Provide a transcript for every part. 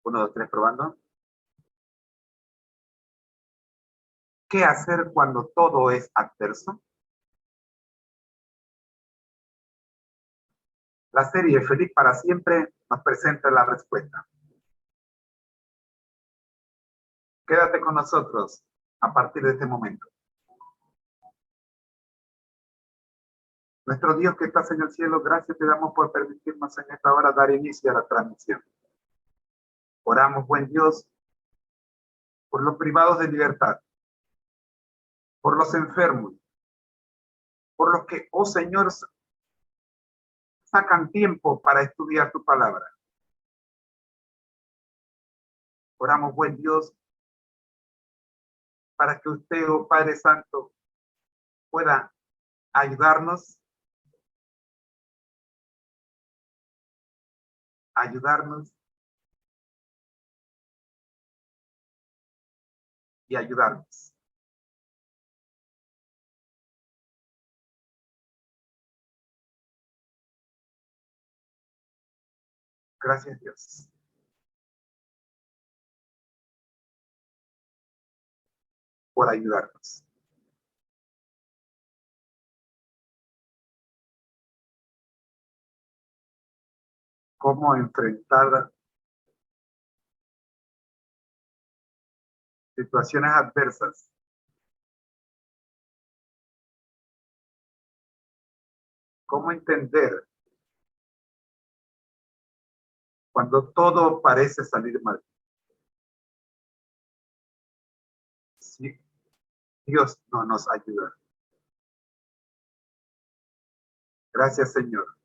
Uno, dos, tres, probando. ¿Qué hacer cuando todo es adverso? La serie Feliz para Siempre nos presenta la respuesta. Quédate con nosotros a partir de este momento. Nuestro Dios que estás en el cielo, gracias te damos por permitirnos en esta hora dar inicio a la transmisión. Oramos, buen Dios, por los privados de libertad, por los enfermos, por los que, oh Señor, sacan tiempo para estudiar tu palabra. Oramos, buen Dios, para que usted, oh Padre Santo, pueda ayudarnos y ayudarnos. Gracias, Dios. Por ayudarnos. Cómo enfrentar situaciones adversas. Cómo entender cuando todo parece salir mal. Si Dios no nos ayuda. Gracias, Señor,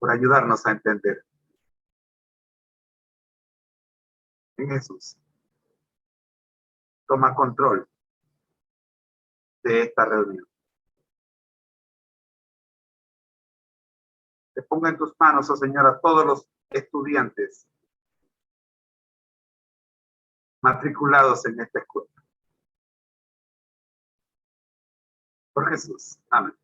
por ayudarnos a entender. En Jesús, toma control de esta reunión. Te pongo en tus manos, oh Señor, a todos los estudiantes matriculados en esta escuela. Por Jesús. Amén.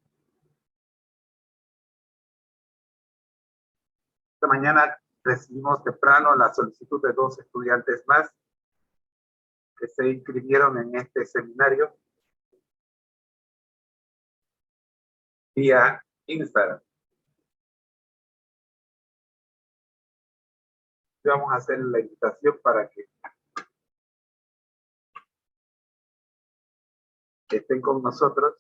Esta mañana recibimos temprano la solicitud de 2 estudiantes más que se inscribieron en este seminario vía Instagram. Vamos a hacer la invitación para que estén con nosotros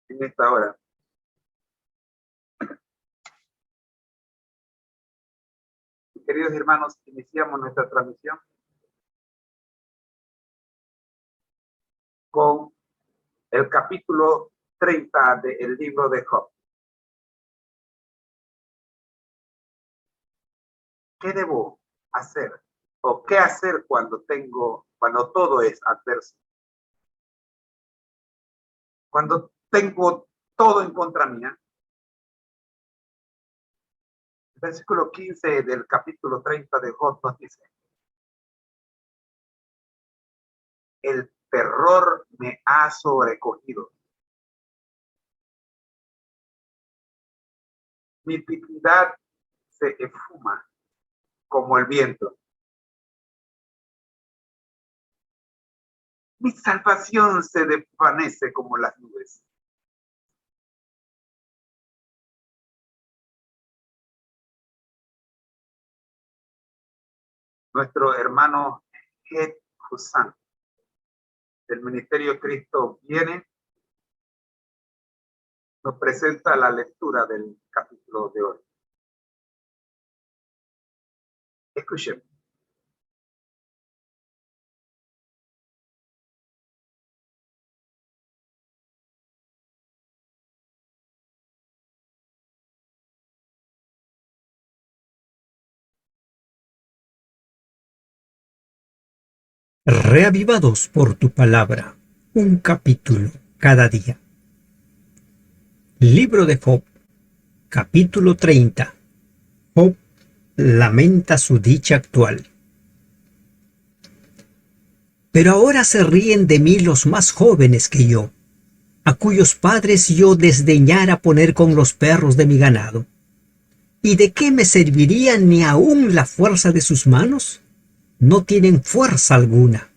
en esta hora. Queridos hermanos, iniciamos nuestra transmisión con el capítulo 30 del libro de Job. ¿Qué debo hacer? ¿O qué hacer cuando todo es adverso? Cuando tengo todo en contra mía. El versículo 15 del capítulo 30 de Job nos dice: el terror me ha sobrecogido. Mi dignidad se esfuma como el viento. Mi salvación se desvanece como las nubes. Nuestro hermano Het Hussan del Ministerio Cristo Viene nos presenta la lectura del capítulo de hoy. Escuchen. Reavivados por tu palabra, un capítulo cada día. Libro de Job, capítulo 30. Job lamenta su dicha actual. Pero ahora se ríen de mí los más jóvenes que yo, a cuyos padres yo desdeñara poner con los perros de mi ganado. ¿Y de qué me serviría ni aun la fuerza de sus manos? No tienen fuerza alguna.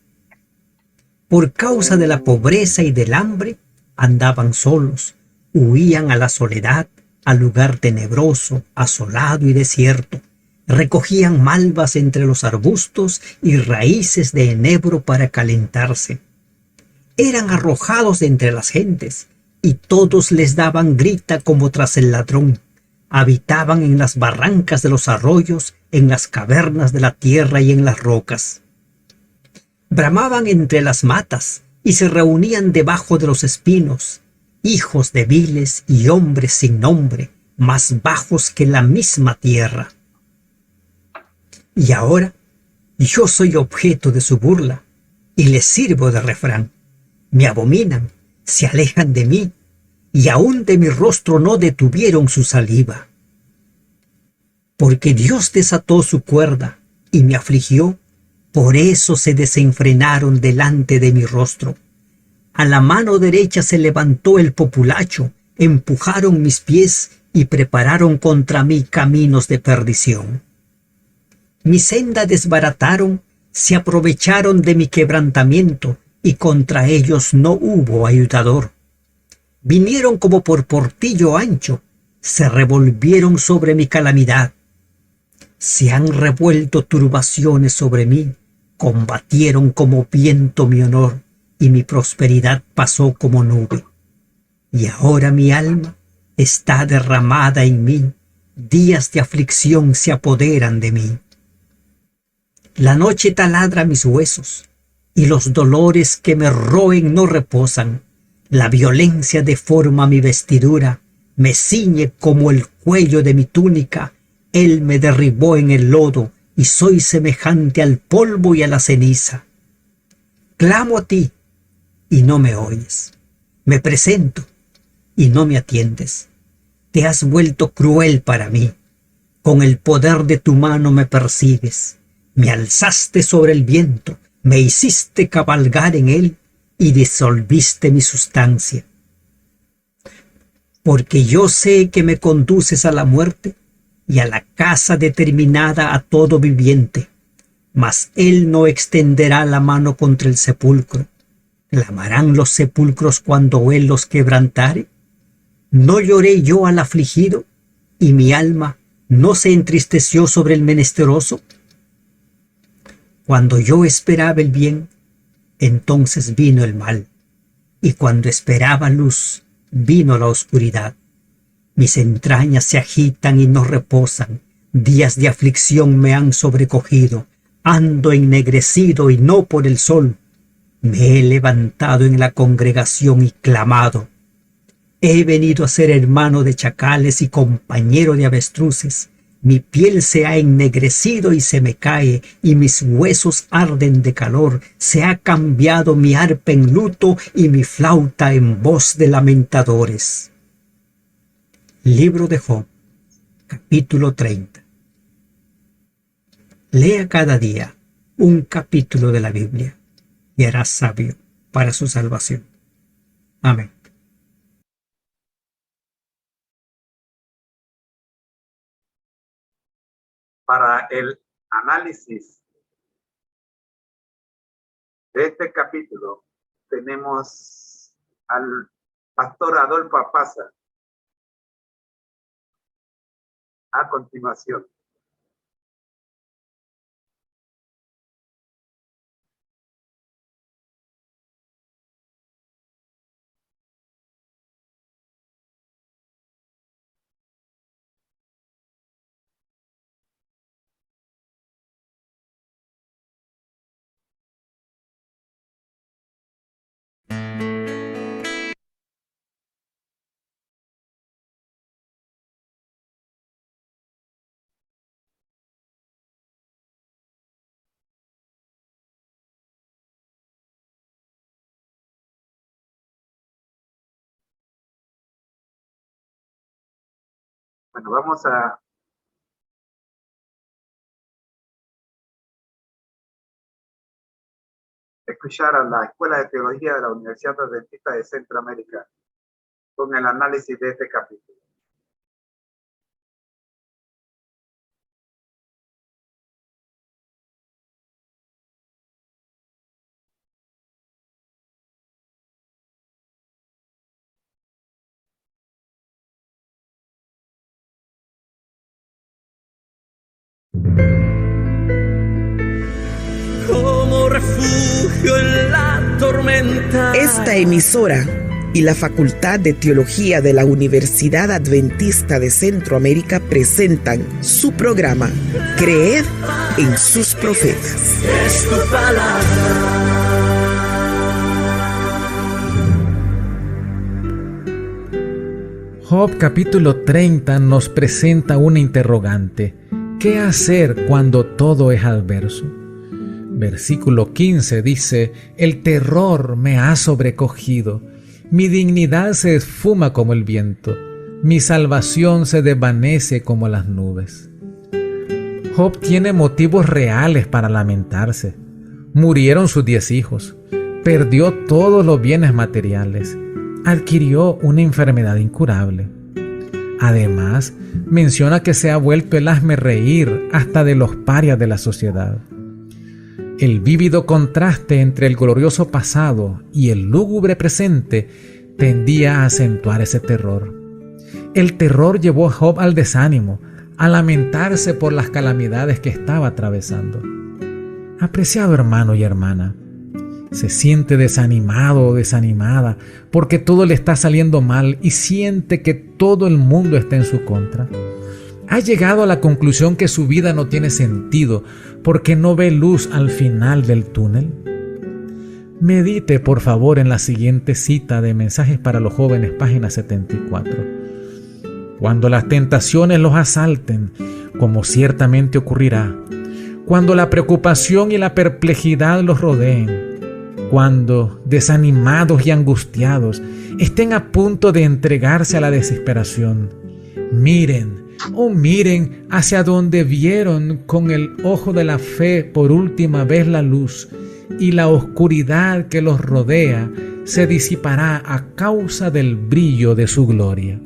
Por causa de la pobreza y del hambre, andaban solos, huían a la soledad, al lugar tenebroso, asolado y desierto. Recogían malvas entre los arbustos y raíces de enebro para calentarse. Eran arrojados de entre las gentes, y todos les daban grita como tras el ladrón. Habitaban en las barrancas de los arroyos, en las cavernas de la tierra y en las rocas. Bramaban entre las matas y se reunían debajo de los espinos, hijos débiles y hombres sin nombre, más bajos que la misma tierra. Y ahora yo soy objeto de su burla y les sirvo de refrán. Me abominan, se alejan de mí, y aún de mi rostro no detuvieron su saliva. Porque Dios desató su cuerda y me afligió, por eso se desenfrenaron delante de mi rostro. A la mano derecha se levantó el populacho, empujaron mis pies y prepararon contra mí caminos de perdición. Mi senda desbarataron, se aprovecharon de mi quebrantamiento, y contra ellos no hubo ayudador. Vinieron como por portillo ancho, se revolvieron sobre mi calamidad. Se han revuelto turbaciones sobre mí, combatieron como viento mi honor, y mi prosperidad pasó como nube. Y ahora mi alma está derramada en mí, días de aflicción se apoderan de mí. La noche taladra mis huesos, y los dolores que me roen no reposan. La violencia deforma mi vestidura, me ciñe como el cuello de mi túnica. Él me derribó en el lodo, y soy semejante al polvo y a la ceniza. Clamo a ti, y no me oyes. Me presento, y no me atiendes. Te has vuelto cruel para mí. Con el poder de tu mano me persigues. Me alzaste sobre el viento, me hiciste cabalgar en él y disolviste mi sustancia. Porque yo sé que me conduces a la muerte y a la casa determinada a todo viviente. Mas él no extenderá la mano contra el sepulcro. ¿Clamarán los sepulcros cuando él los quebrantare? ¿No lloré yo al afligido y mi alma no se entristeció sobre el menesteroso? Cuando yo esperaba el bien, entonces vino el mal, y cuando esperaba luz, vino la oscuridad. Mis entrañas se agitan y no reposan, días de aflicción me han sobrecogido, ando ennegrecido y no por el sol. Me he levantado en la congregación y clamado. He venido a ser hermano de chacales y compañero de avestruces. Mi piel se ha ennegrecido y se me cae, y mis huesos arden de calor. Se ha cambiado mi arpa en luto y mi flauta en voz de lamentadores. Libro de Job, capítulo 30. Lea cada día un capítulo de la Biblia y harás sabio para su salvación. Amén. Para el análisis de este capítulo tenemos al pastor Adolfo Apaza a continuación. Bueno, vamos a escuchar a la Escuela de Teología de la Universidad Adventista de Centroamérica con el análisis de este capítulo. refugio en la tormenta. Esta emisora y la Facultad de Teología de la Universidad Adventista de Centroamérica presentan su programa Creed en sus profetas. Es tu palabra. Job capítulo 30 nos presenta una interrogante. ¿Qué hacer cuando todo es adverso? Versículo 15 dice: el terror me ha sobrecogido, mi dignidad se esfuma como el viento, mi salvación se desvanece como las nubes. Job tiene motivos reales para lamentarse. Murieron sus 10 hijos, perdió todos los bienes materiales, adquirió una enfermedad incurable. Además, menciona que se ha vuelto el hazmerreír hasta de los parias de la sociedad. El vívido contraste entre el glorioso pasado y el lúgubre presente tendía a acentuar ese terror. El terror llevó a Job al desánimo, a lamentarse por las calamidades que estaba atravesando. Apreciado hermano y hermana, se siente desanimado o desanimada porque todo le está saliendo mal y siente que todo el mundo está en su contra. Ha llegado a la conclusión que su vida no tiene sentido porque no ve luz al final del túnel. Medite por favor en la siguiente cita de Mensajes para los Jóvenes, página 74. Cuando las tentaciones los asalten, como ciertamente ocurrirá, cuando la preocupación y la perplejidad los rodeen, cuando, desanimados y angustiados, estén a punto de entregarse a la desesperación, miren hacia donde vieron con el ojo de la fe por última vez la luz, y la oscuridad que los rodea se disipará a causa del brillo de su gloria.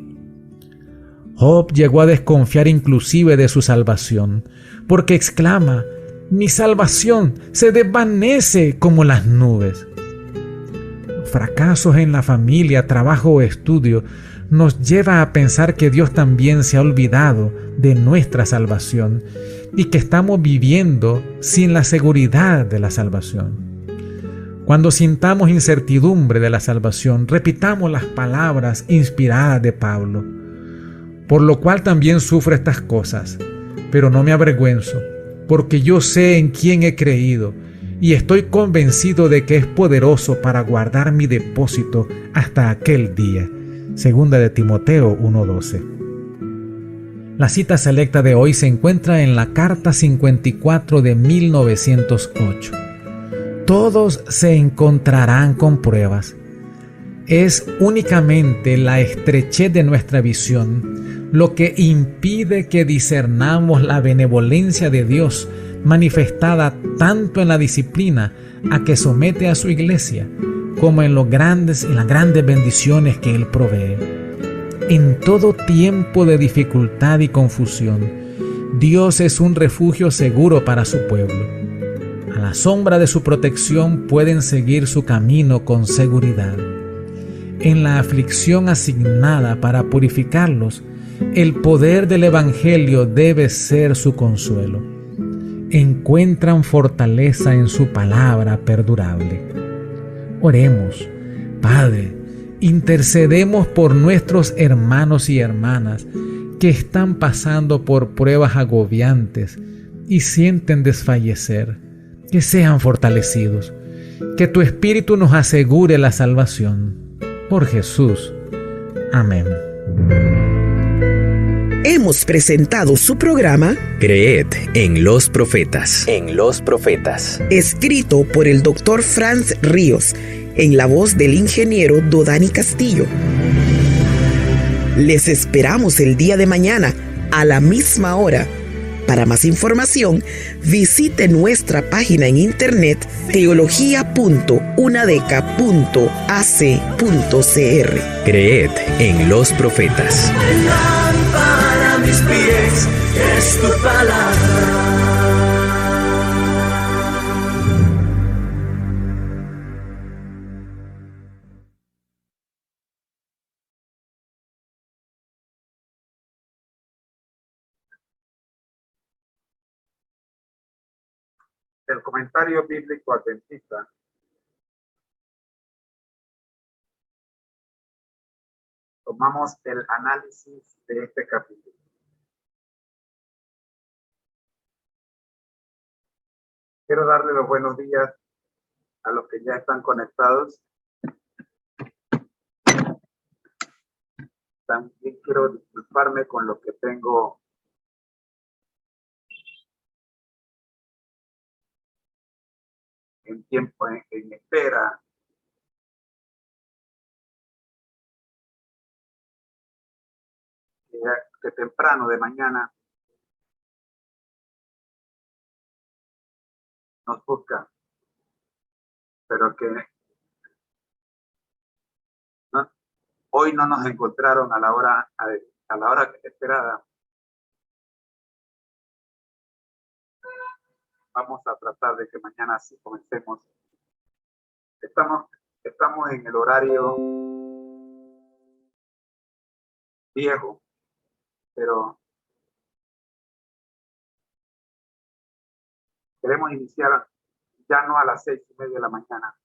Job llegó a desconfiar inclusive de su salvación, porque exclama: mi salvación se desvanece como las nubes. Fracasos en la familia, trabajo o estudio nos lleva a pensar que Dios también se ha olvidado de nuestra salvación y que estamos viviendo sin la seguridad de la salvación. Cuando sintamos incertidumbre de la salvación, repitamos las palabras inspiradas de Pablo: por lo cual también sufro estas cosas, pero no me avergüenzo, porque yo sé en quién he creído y estoy convencido de que es poderoso para guardar mi depósito hasta aquel día. Segunda de Timoteo 1:12. La cita selecta de hoy se encuentra en la Carta 54 de 1908. Todos se encontrarán con pruebas. Es únicamente la estrechez de nuestra visión lo que impide que discernamos la benevolencia de Dios manifestada tanto en la disciplina a que somete a su iglesia como en las grandes bendiciones que Él provee. En todo tiempo de dificultad y confusión, Dios es un refugio seguro para su pueblo. A la sombra de su protección pueden seguir su camino con seguridad. En la aflicción asignada para purificarlos, el poder del Evangelio debe ser su consuelo. Encuentran fortaleza en su palabra perdurable. Oremos. Padre, intercedemos por nuestros hermanos y hermanas que están pasando por pruebas agobiantes y sienten desfallecer. Que sean fortalecidos. Que tu Espíritu nos asegure la salvación. Por Jesús. Amén. Hemos presentado su programa Creed en los profetas. En los profetas. Escrito por el Dr. Franz Ríos, en la voz del ingeniero Dodani Castillo. Les esperamos el día de mañana a la misma hora. Para más información, visite nuestra página en internet teología.unadeca.ac.cr. Creed en los profetas. Lámpara a mis pies es tu palabra. del comentario bíblico adventista, tomamos el análisis de este capítulo. Quiero darle los buenos días a los que ya están conectados. También quiero disculparme con los que tengo en tiempo, en espera. Que temprano de mañana nos buscan, pero que no, hoy no nos encontraron a la hora esperada. Vamos a tratar de que mañana sí comencemos. Estamos en el horario viejo, pero queremos iniciar ya no a las 6:30 de la mañana,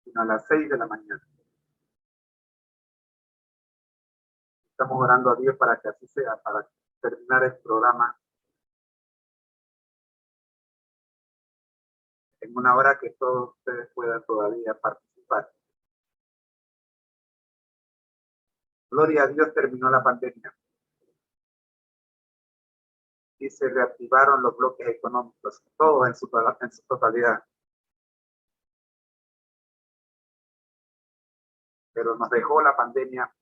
sino a las 6 de la mañana. Estamos orando a Dios para que así sea, para terminar el programa en una hora que todos ustedes puedan todavía participar. Gloria a Dios, terminó la pandemia y se reactivaron los bloques económicos, todos en su totalidad. Pero nos dejó la pandemia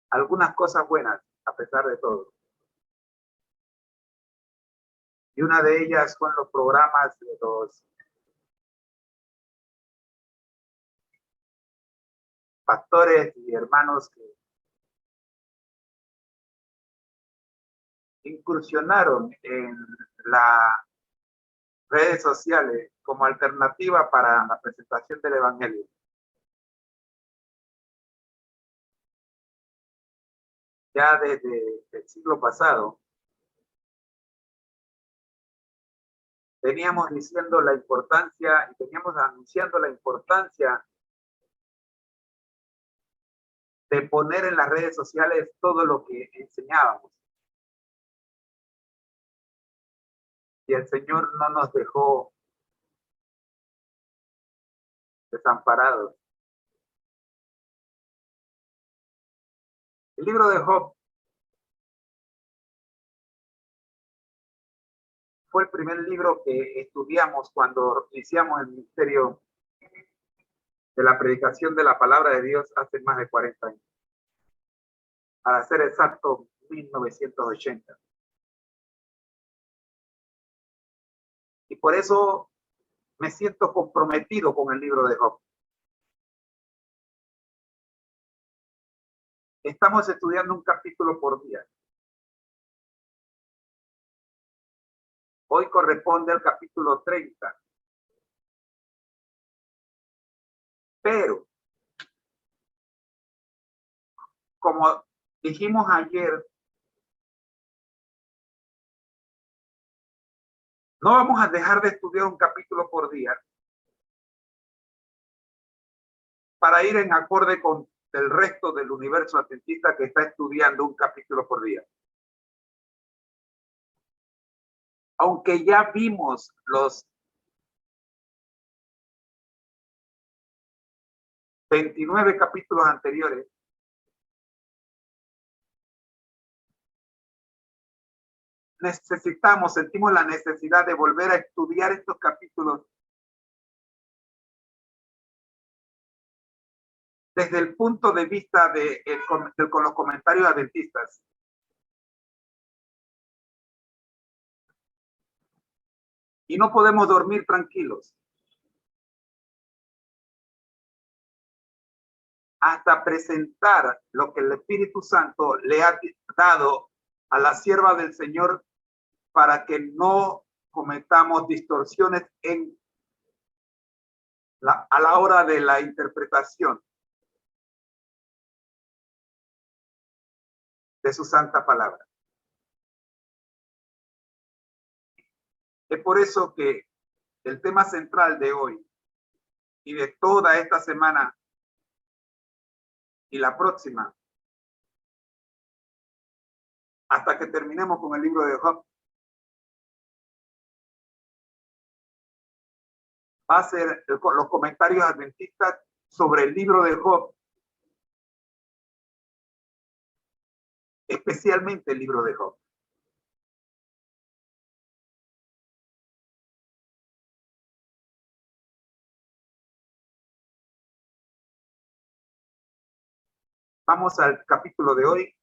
algunas cosas buenas, a pesar de todo. Y una de ellas son los programas de los pastores y hermanos que incursionaron en las redes sociales como alternativa para la presentación del evangelio. Ya desde el siglo pasado veníamos diciendo la importancia y veníamos anunciando la importancia de poner en las redes sociales todo lo que enseñábamos. Y el Señor no nos dejó desamparados. El libro de Job fue el primer libro que estudiamos cuando iniciamos el ministerio de la predicación de la palabra de Dios hace más de 40 años. Para ser exacto, 1980. Y por eso me siento comprometido con el libro de Job. Estamos estudiando un capítulo por día. Hoy corresponde al capítulo 30. Pero, como dijimos ayer, no vamos a dejar de estudiar un capítulo por día para ir en acorde con el resto del universo adventista que está estudiando un capítulo por día. Aunque ya vimos los 29 capítulos anteriores, sentimos la necesidad de volver a estudiar estos capítulos desde el punto de vista con los comentarios adventistas. Y no podemos dormir tranquilos hasta presentar lo que el Espíritu Santo le ha dado a la sierva del Señor para que no cometamos distorsiones a la hora de la interpretación de su santa palabra. Es por eso que el tema central de hoy y de toda esta semana y la próxima, hasta que terminemos con el libro de Job, va a ser los comentarios adventistas sobre el libro de Job, especialmente el libro de Job. Vamos al capítulo de hoy,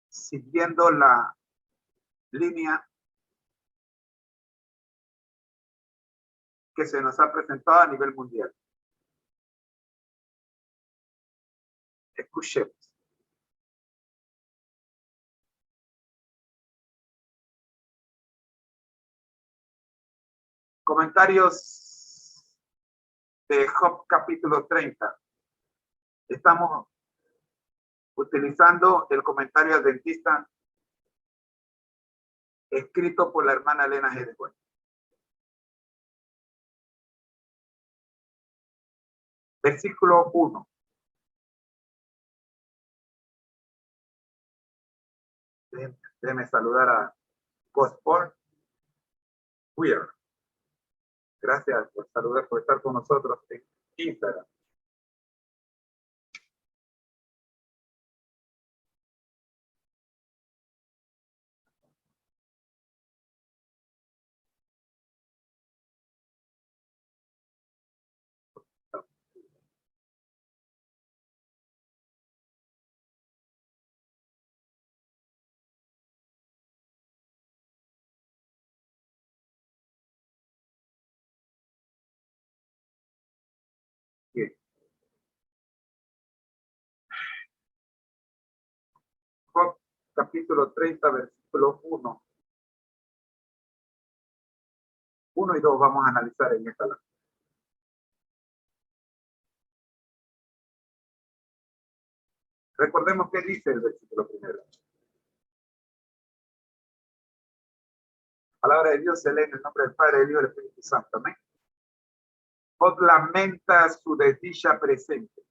siguiendo la línea que se nos ha presentado a nivel mundial. Escuchemos. Comentarios de Job capítulo 30. Estamos utilizando el comentario adventista escrito por la hermana Elena G. de White. Versículo 1. Déjeme saludar a Gosport Weir. Gracias por saludar, por estar con nosotros en Instagram. Bien. Job capítulo 30, versículo 1. 1 y 2 vamos a analizar en esta lectura. Recordemos qué dice el versículo primero. Palabra de Dios se lee en el nombre del Padre, del Hijo y del Espíritu Santo. Amén. Job lamenta su desdicha presente,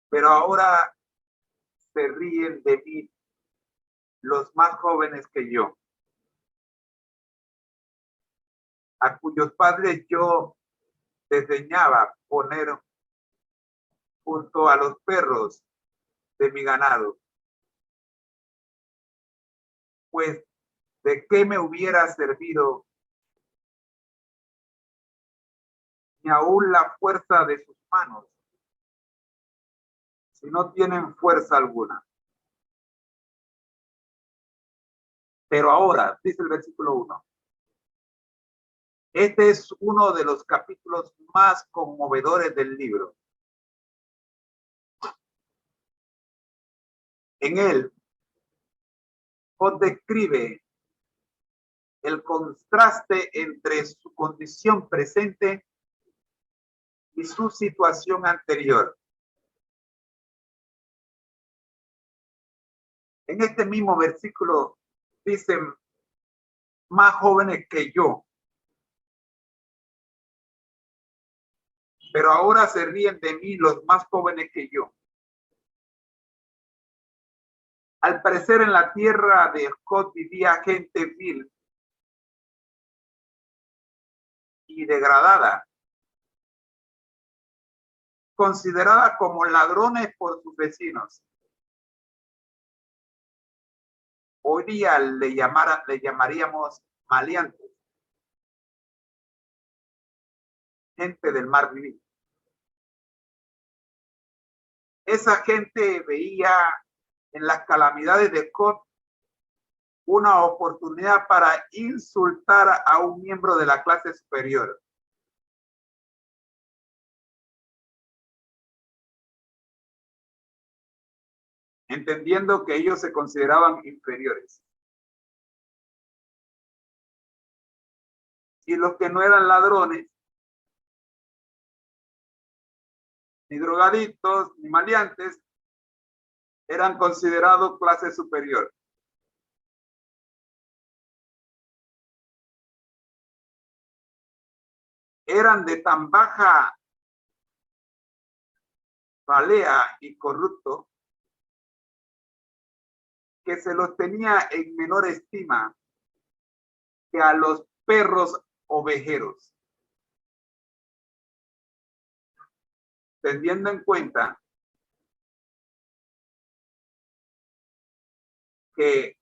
pero ahora se ríen de mí los más jóvenes que yo, a cuyos padres yo desdeñaba poner junto a los perros de mi ganado. Pues, ¿de qué me hubiera servido ni aún la fuerza de sus manos, si no tienen fuerza alguna? Pero ahora, dice el versículo 1, este es uno de los capítulos más conmovedores del libro. En él, Job describe el contraste entre su condición presente y su situación anterior. En este mismo versículo dicen, más jóvenes que yo, pero ahora se ríen de mí los más jóvenes que yo. Al parecer en la tierra de Job vivía gente vil y degradada, considerada como ladrones por sus vecinos. Hoy día le llamaríamos maleantes, gente del mar vivir. Esa gente veía en las calamidades de Job una oportunidad para insultar a un miembro de la clase superior. Entendiendo que ellos se consideraban inferiores. Y los que no eran ladrones, ni drogadictos, ni maleantes, eran considerados clase superior. Eran de tan baja ralea y corrupto que se los tenía en menor estima que a los perros ovejeros, teniendo en cuenta que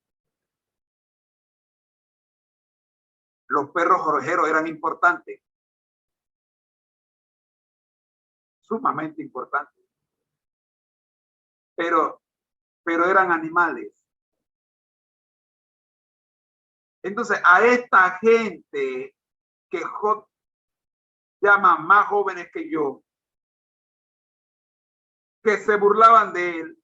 los perros ovejeros eran importantes, sumamente importantes, pero eran animales. Entonces, a esta gente que Job llama más jóvenes que yo, que se burlaban de él,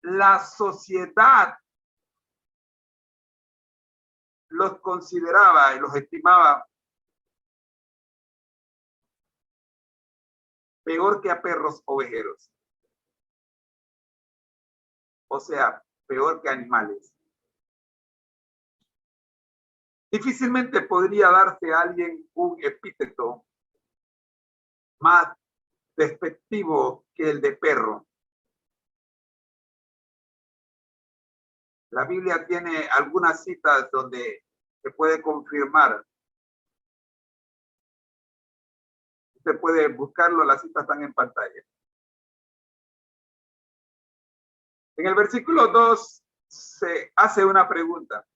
la sociedad los consideraba y los estimaba peor que a perros ovejeros. O sea, peor que animales. Difícilmente podría darse a alguien un epíteto más despectivo que el de perro. La Biblia tiene algunas citas donde se puede confirmar. Usted puede buscarlo, las citas están en pantalla. En el versículo 2 se hace una pregunta.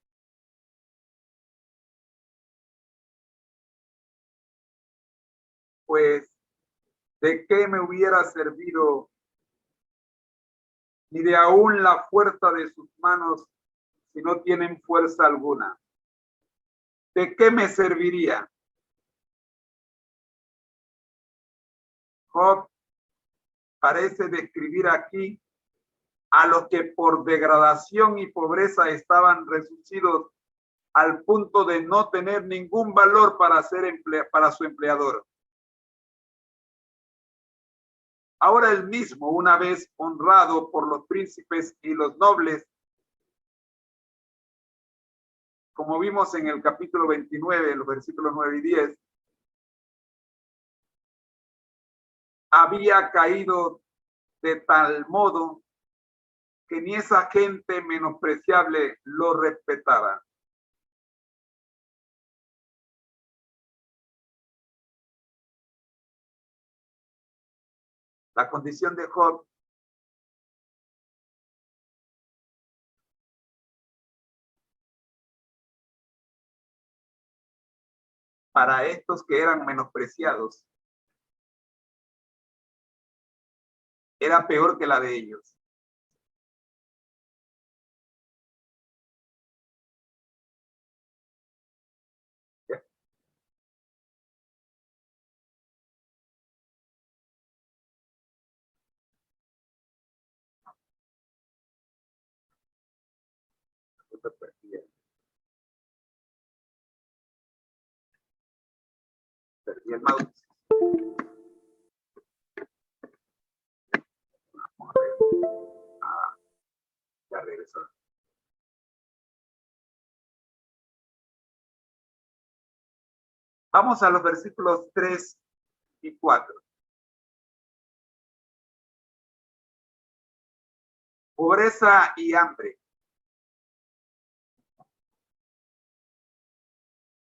Pues, ¿de qué me hubiera servido ni de aún la fuerza de sus manos si no tienen fuerza alguna? ¿De qué me serviría? Job parece describir aquí a los que por degradación y pobreza estaban reducidos al punto de no tener ningún valor para su empleador. Ahora él mismo, una vez honrado por los príncipes y los nobles, como vimos en el capítulo 29, en los versículos 9 y 10, había caído de tal modo que ni esa gente menospreciable lo respetaba. La condición de Job para estos que eran menospreciados era peor que la de ellos. Perdí el mouse. Vamos a ver. Ya regresó. Vamos a los versículos 3 y 4. Pobreza y hambre.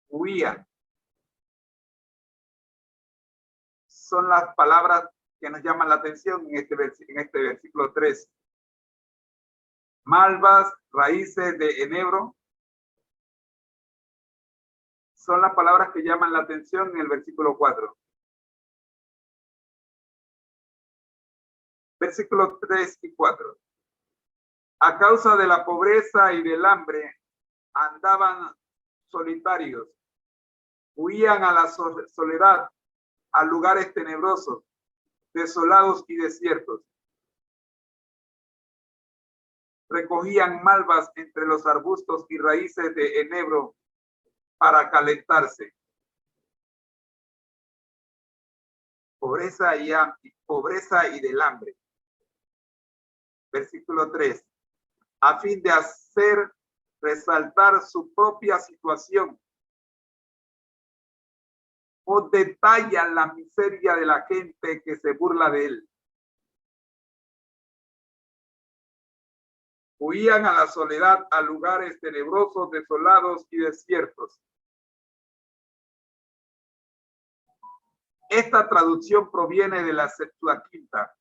Huían. Son las palabras que nos llaman la atención en este versículo 3. Malvas, raíces de enebro. Son las palabras que llaman la atención en el versículo 4. Versículos 3 y 4. A causa de la pobreza y del hambre, andaban solitarios, huían a la soledad, a lugares tenebrosos, desolados y desiertos. Recogían malvas entre los arbustos y raíces de enebro para calentarse. Pobreza y del hambre. versículo 3, a fin de hacer resaltar su propia situación. O detalla la miseria de la gente que se burla de él. Huían a la soledad, a lugares tenebrosos, desolados y desiertos. Esta traducción proviene de la Septuaginta,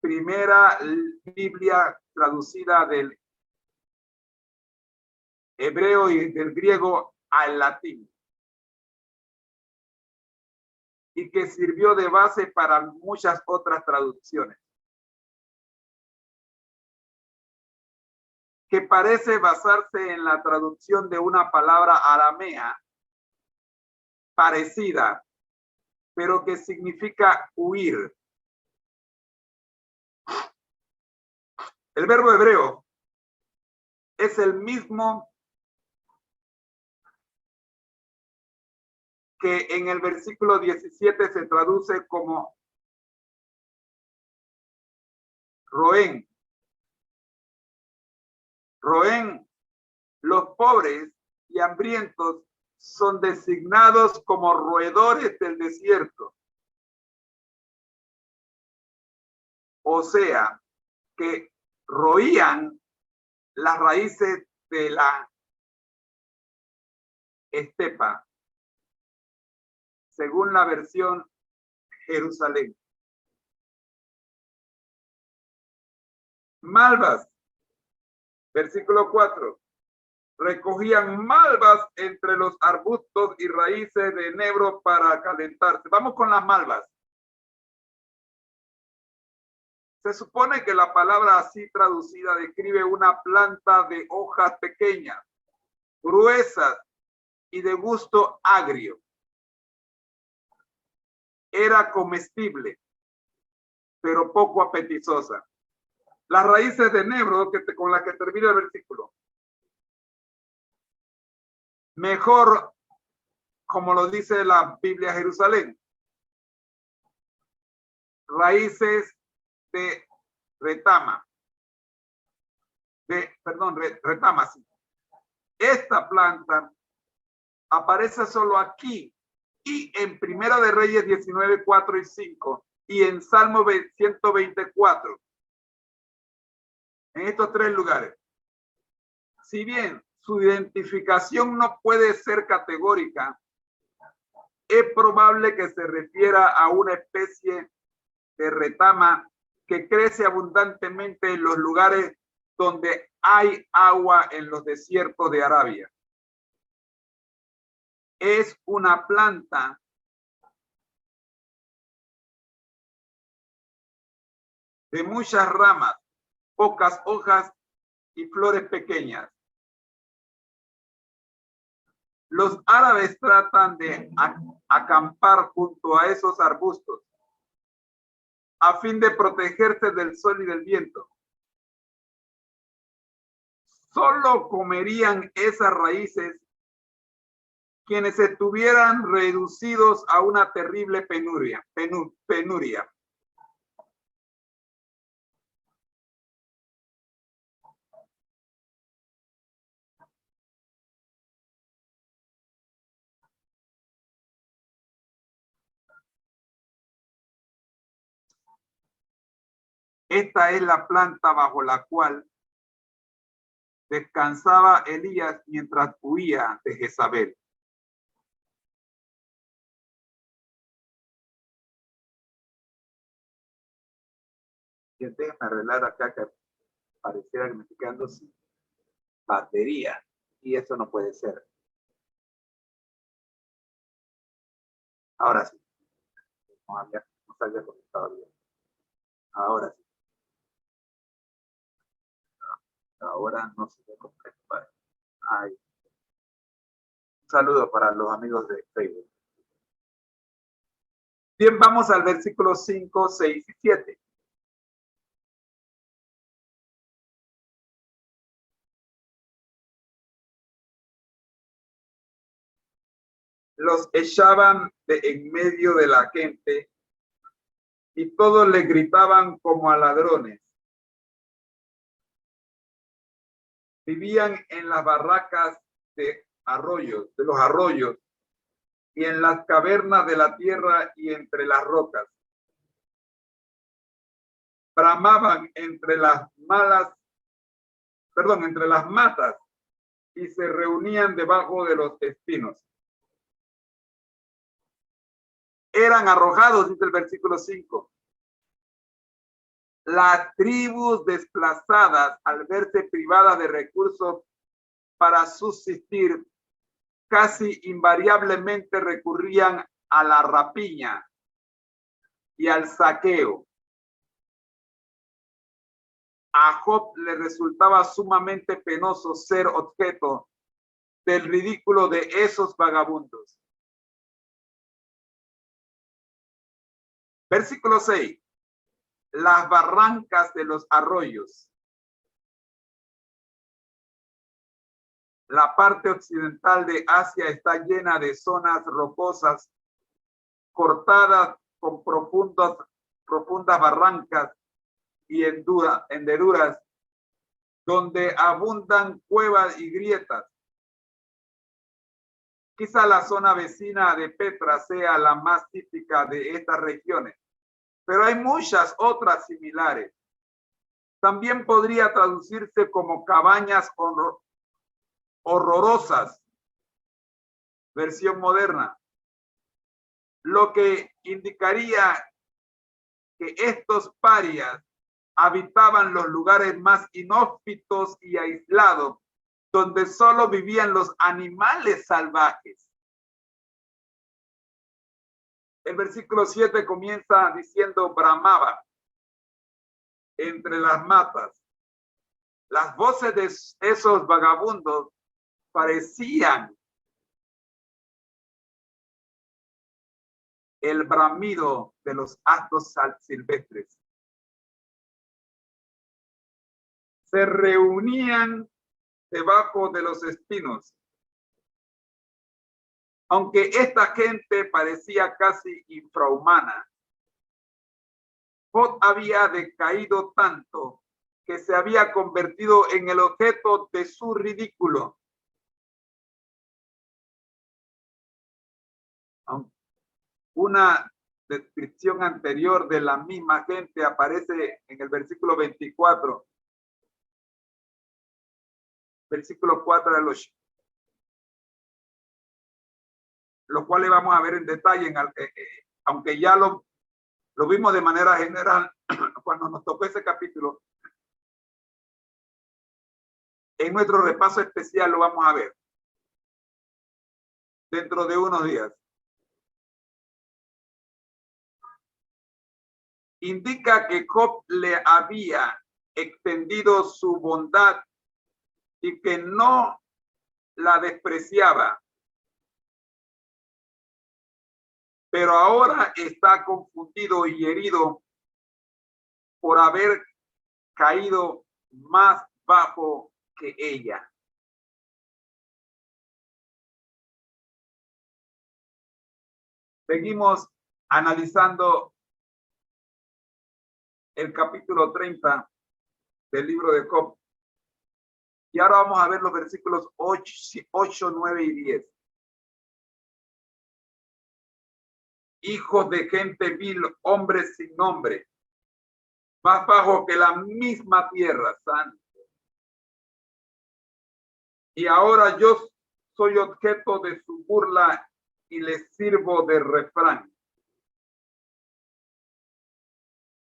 primera Biblia traducida del hebreo y del griego al latín, y que sirvió de base para muchas otras traducciones, que parece basarse en la traducción de una palabra aramea parecida, pero que significa huir. El verbo hebreo es el mismo que en el versículo 17 se traduce como roén. Roén, los pobres y hambrientos son designados como roedores del desierto. O sea, que roían las raíces de la estepa, según la versión Jerusalén. Malvas, versículo 4. Recogían malvas entre los arbustos y raíces de enebro para calentarse. Vamos con las malvas. Se supone que la palabra así traducida describe una planta de hojas pequeñas, gruesas y de gusto agrio. Era comestible, pero poco apetitosa. Las raíces de enebro con las que termina el versículo. Mejor, como lo dice la Biblia Jerusalén, raíces de retama. Retama, sí. Esta planta aparece solo aquí y en Primera de Reyes 19, 4 y 5 y en Salmo 124. En estos tres lugares. Si bien su identificación no puede ser categórica, es probable que se refiera a una especie de retama que crece abundantemente en los lugares donde hay agua en los desiertos de Arabia. Es una planta de muchas ramas, pocas hojas y flores pequeñas. Los árabes tratan de acampar junto a esos arbustos a fin de protegerse del sol y del viento. Solo comerían esas raíces quienes estuvieran reducidos a una terrible penuria. Esta es la planta bajo la cual descansaba Elías mientras huía de Jezabel. Y déjame arreglar acá que pareciera que me estoy quedando sin batería y eso no puede ser. Ahora sí. No se había conectado bien. Ahora sí. Ahora no se ve completo. Ay. Un saludo para los amigos de Facebook. Bien, vamos al versículo 5, 6 y 7. Los echaban de en medio de la gente y todos le gritaban como a ladrones. Vivían en las barracas de los arroyos, y en las cavernas de la tierra y entre las rocas. Bramaban entre las matas, y se reunían debajo de los espinos. Eran arrojados, dice el versículo 5. Las tribus desplazadas, al verse privadas de recursos para subsistir, casi invariablemente recurrían a la rapiña y al saqueo. A Job le resultaba sumamente penoso ser objeto del ridículo de esos vagabundos. Versículo 6. Las barrancas de los arroyos. La parte occidental de Asia está llena de zonas rocosas cortadas con profundas barrancas y hendeduras donde abundan cuevas y grietas. Quizá la zona vecina de Petra sea la más típica de estas regiones, pero hay muchas otras similares. También podría traducirse como cabañas horrorosas, versión moderna, lo que indicaría que estos parias habitaban los lugares más inhóspitos y aislados, donde solo vivían los animales salvajes. El versículo 7 comienza diciendo: bramaba entre las matas. Las voces de esos vagabundos parecían el bramido de los asnos silvestres. Se reunían debajo de los espinos. Aunque esta gente parecía casi infrahumana, Job había decaído tanto que se había convertido en el objeto de su ridículo. Una descripción anterior de la misma gente aparece en el versículo 24. Versículo 4 al 8. Lo cual le vamos a ver en detalle, aunque ya lo vimos de manera general cuando nos tocó ese capítulo. En nuestro repaso especial lo vamos a ver dentro de unos días. Indica que Job le había extendido su bondad y que no la despreciaba. Pero ahora está confundido y herido por haber caído más bajo que ella. Seguimos analizando el capítulo 30 del libro de Job. Y ahora vamos a ver los versículos 8, 9 y 10. Hijos de gente vil, hombres sin nombre, más bajo que la misma tierra, santo. Y ahora yo soy objeto de su burla y les sirvo de refrán.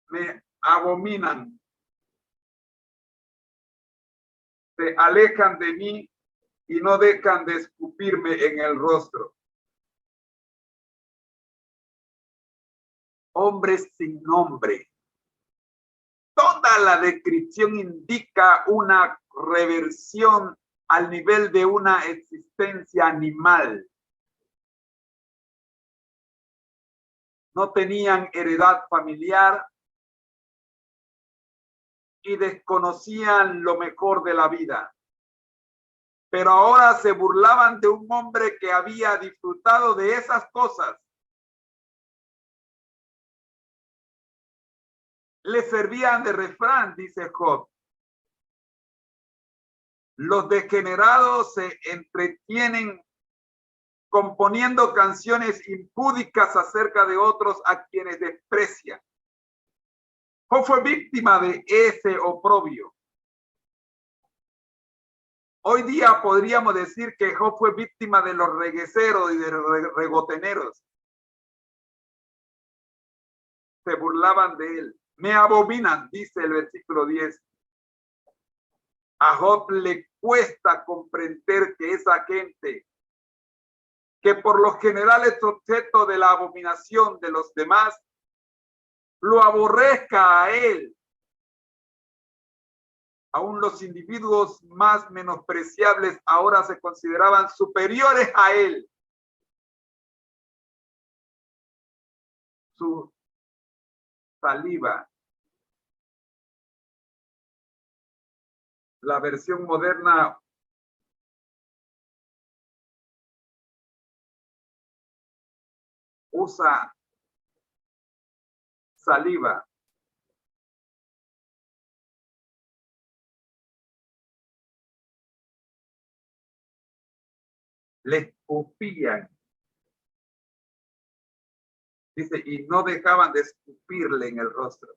Me abominan, se alejan de mí y no dejan de escupirme en el rostro. Hombres sin nombre. Toda la descripción indica una reversión al nivel de una existencia animal. No tenían heredad familiar y desconocían lo mejor de la vida. Pero ahora se burlaban de un hombre que había disfrutado de esas cosas. le servían de refrán, dice Job. Los degenerados se entretienen componiendo canciones impúdicas acerca de otros a quienes desprecian. Job fue víctima de ese oprobio. Hoy día podríamos decir que Job fue víctima de los regueceros y de los regoteneros. Se burlaban de él. Me abominan, dice el versículo 10. A Job le cuesta comprender que esa gente, que por lo general es objeto de la abominación de los demás, lo aborrezca a él. Aún los individuos más menospreciables ahora se consideraban superiores a él. Su saliva. La versión moderna usa saliva. Le escupían. Dice, y no dejaban de escupirle en el rostro.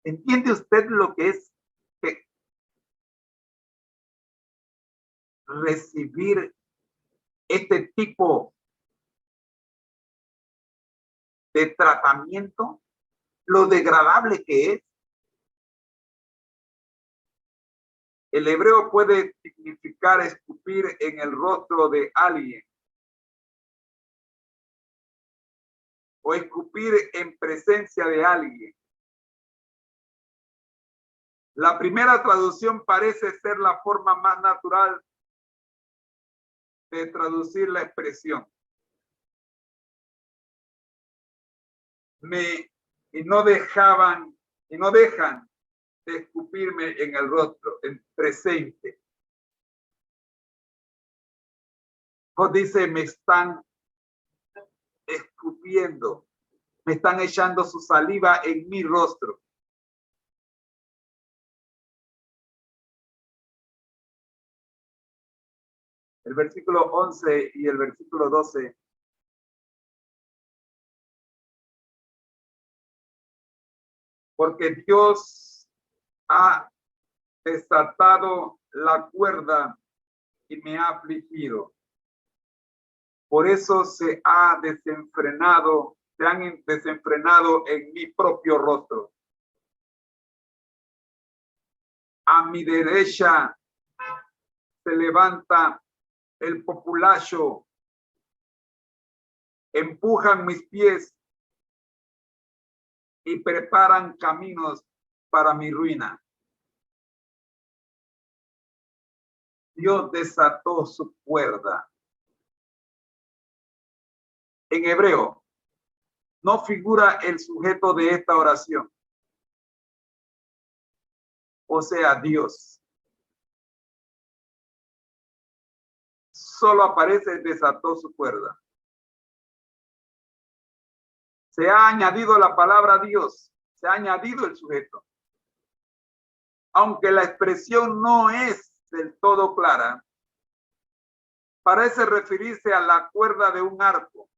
¿Entiende usted lo que es recibir este tipo de tratamiento? Lo degradable que es. El hebreo puede significar escupir en el rostro de alguien o escupir en presencia de alguien. La primera traducción parece ser la forma más natural de traducir la expresión. Y no dejan de escupirme en el rostro, en presente. Dios dice, me están escupiendo, me están echando su saliva en mi rostro. El versículo 11 y el versículo 12. Porque Dios ha desatado la cuerda y me ha afligido. Por eso se han desenfrenado en mi propio rostro. A mi derecha se levanta el populacho, empujan mis pies y preparan caminos para mi ruina. Dios desató su cuerda. En hebreo no figura el sujeto de esta oración, o sea, Dios. Solo aparece desató su cuerda. Se ha añadido la palabra Dios, se ha añadido el sujeto. Aunque la expresión no es del todo clara, parece referirse a la cuerda de un arco.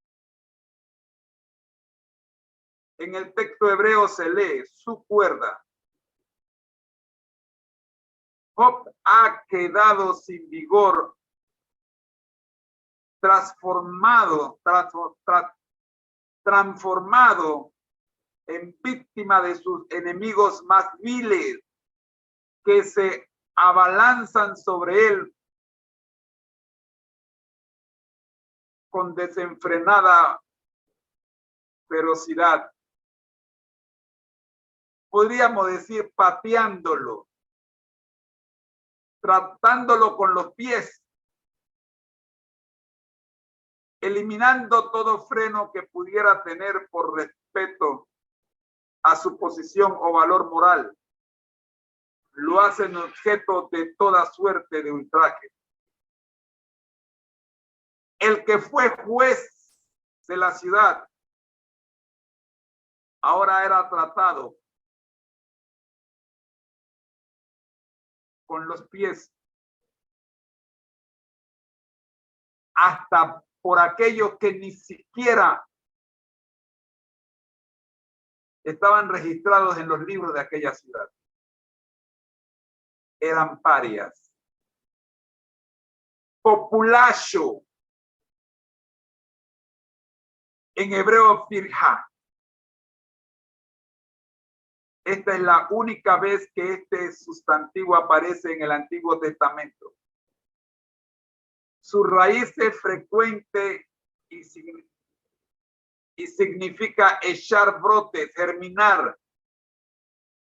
En el texto hebreo se lee su cuerda. Job ha quedado sin vigor, transformado en víctima de sus enemigos más viles que se abalanzan sobre él con desenfrenada ferocidad. Podríamos decir pateándolo, tratándolo con los pies, eliminando todo freno que pudiera tener por respeto a su posición o valor moral. Lo hacen objeto de toda suerte de ultraje. El que fue juez de la ciudad ahora era tratado con los pies hasta por aquellos que ni siquiera estaban registrados en los libros de aquella ciudad. Eran parias. Populacho, en hebreo firja. Esta es la única vez que este sustantivo aparece en el Antiguo Testamento. Su raíz es frecuente y significa echar brotes, germinar.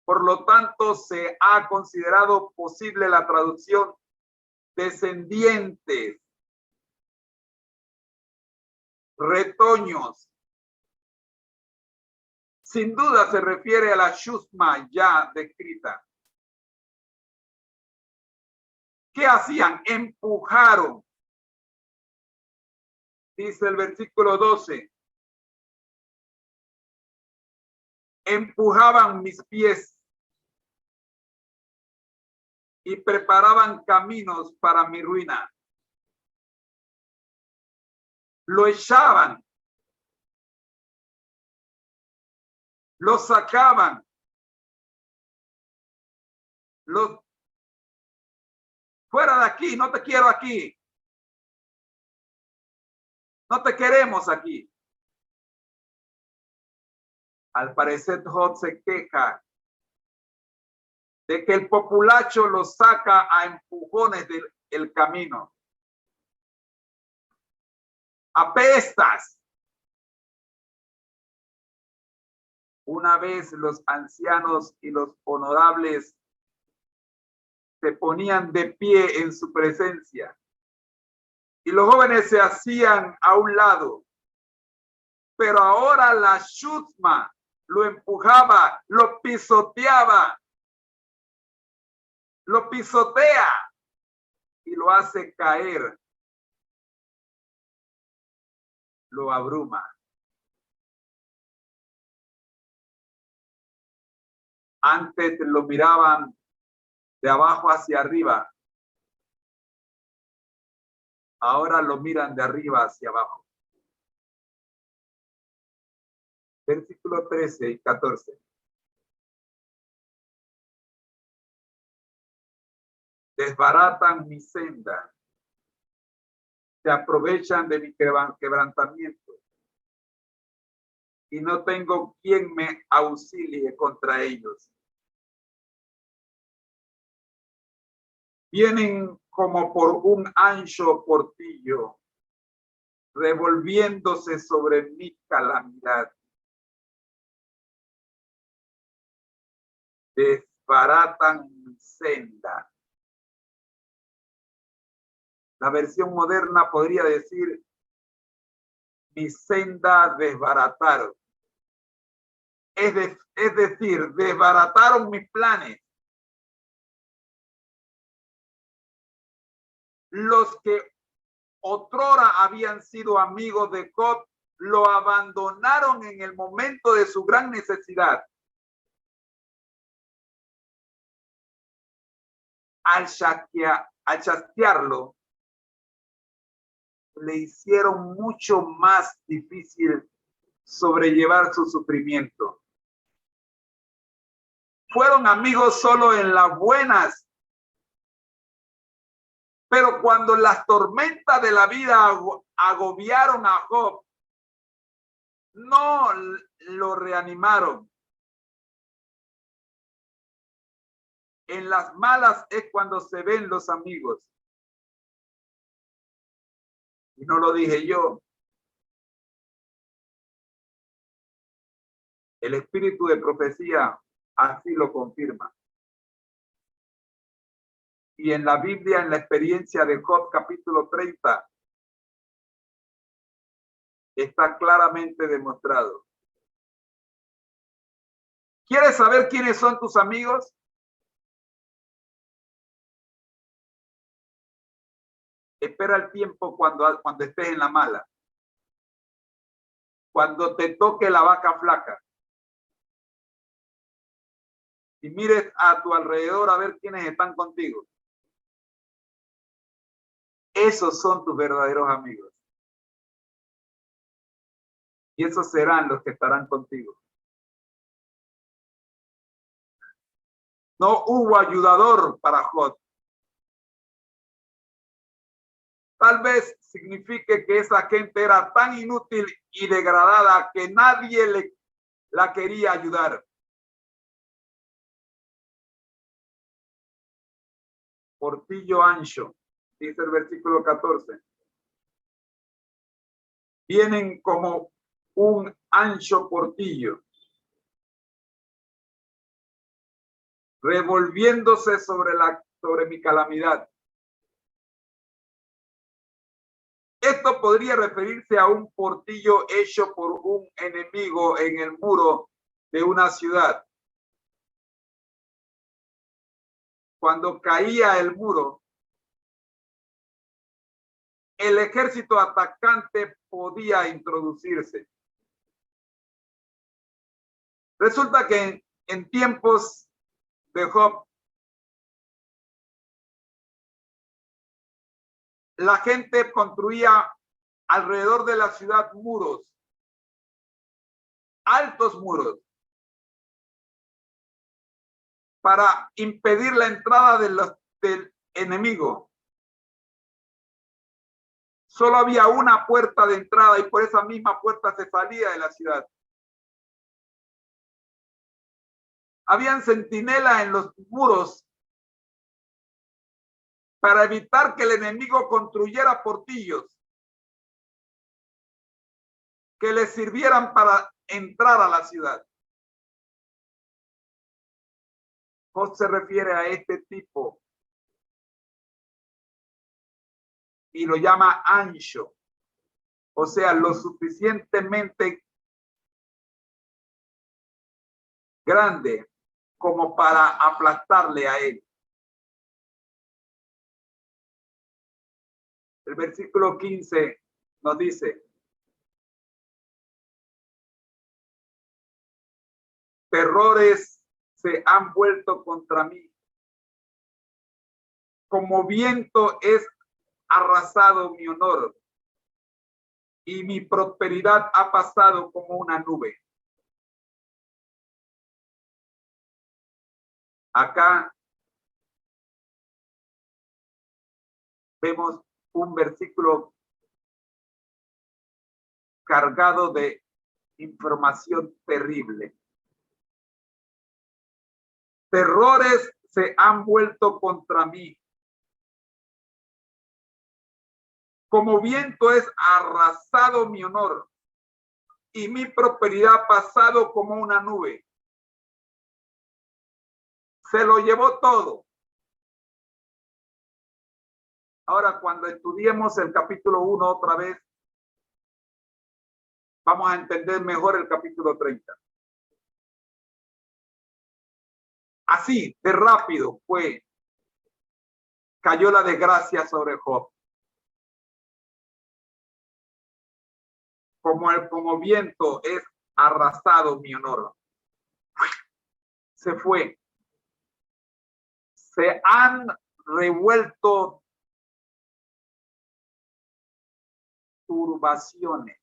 Por lo tanto, se ha considerado posible la traducción descendientes, retoños. Sin duda se refiere a la chusma ya descrita. ¿Qué hacían? Empujaron. Dice el versículo 12. Empujaban mis pies y preparaban caminos para mi ruina. Lo echaban, lo sacaban, fuera de aquí, no te quiero aquí, no te queremos aquí. Al parecer Job se queja de que el populacho lo saca a empujones del camino. Apestas. Una vez los ancianos y los honorables se ponían de pie en su presencia y los jóvenes se hacían a un lado. Pero ahora la chusma lo empujaba, lo pisoteaba, lo pisotea y lo hace caer, lo abruma. Antes lo miraban de abajo hacia arriba, ahora lo miran de arriba hacia abajo. Versículo 13 y 14. Desbaratan mi senda, se aprovechan de mi quebrantamiento y no tengo quien me auxilie contra ellos. Vienen como por un ancho portillo, revolviéndose sobre mi calamidad. Desbaratan mi senda. La versión moderna podría decir, mi senda desbarataron. Es decir, desbarataron mis planes. Los que otrora habían sido amigos de Job, lo abandonaron en el momento de su gran necesidad. Al chasquearlo, le hicieron mucho más difícil sobrellevar su sufrimiento. Fueron amigos solo en las buenas, pero cuando las tormentas de la vida agobiaron a Job, no lo reanimaron. En las malas es cuando se ven los amigos. Y no lo dije yo. El espíritu de profecía así lo confirma. Y en la Biblia, en la experiencia de Job, capítulo 30, está claramente demostrado. ¿Quieres saber quiénes son tus amigos? Espera el tiempo cuando estés en la mala. Cuando te toque la vaca flaca. y mires a tu alrededor a ver quiénes están contigo. Esos son tus verdaderos amigos. Y esos serán los que estarán contigo. No hubo ayudador para Job. Tal vez signifique que esa gente era tan inútil y degradada que nadie la quería ayudar. Portillo ancho, dice el versículo 14. Vienen como un ancho portillo, revolviéndose sobre mi calamidad. Esto podría referirse a un portillo hecho por un enemigo en el muro de una ciudad. Cuando caía el muro, el ejército atacante podía introducirse. Resulta que en tiempos de Job, la gente construía alrededor de la ciudad muros, altos muros, para impedir la entrada del enemigo. Solo había una puerta de entrada y por esa misma puerta se salía de la ciudad. Habían centinelas en los muros para evitar que el enemigo construyera portillos que les sirvieran para entrar a la ciudad. Job se refiere a este tipo y lo llama ancho, o sea, lo suficientemente grande como para aplastarle a él. El versículo 15 nos dice: terrores se han vuelto contra mí. Como viento es arrasado mi honor y mi prosperidad ha pasado como una nube. Acá vemos un versículo cargado de información terrible. Terrores se han vuelto contra mí. Como viento es arrasado mi honor y mi prosperidad ha pasado como una nube. Se lo llevó todo. Ahora, cuando estudiemos el capítulo 1 otra vez, vamos a entender mejor el capítulo 30. Así de rápido cayó la desgracia sobre Job. Como viento es arrasado mi honor. Se fue. Se han revuelto turbaciones.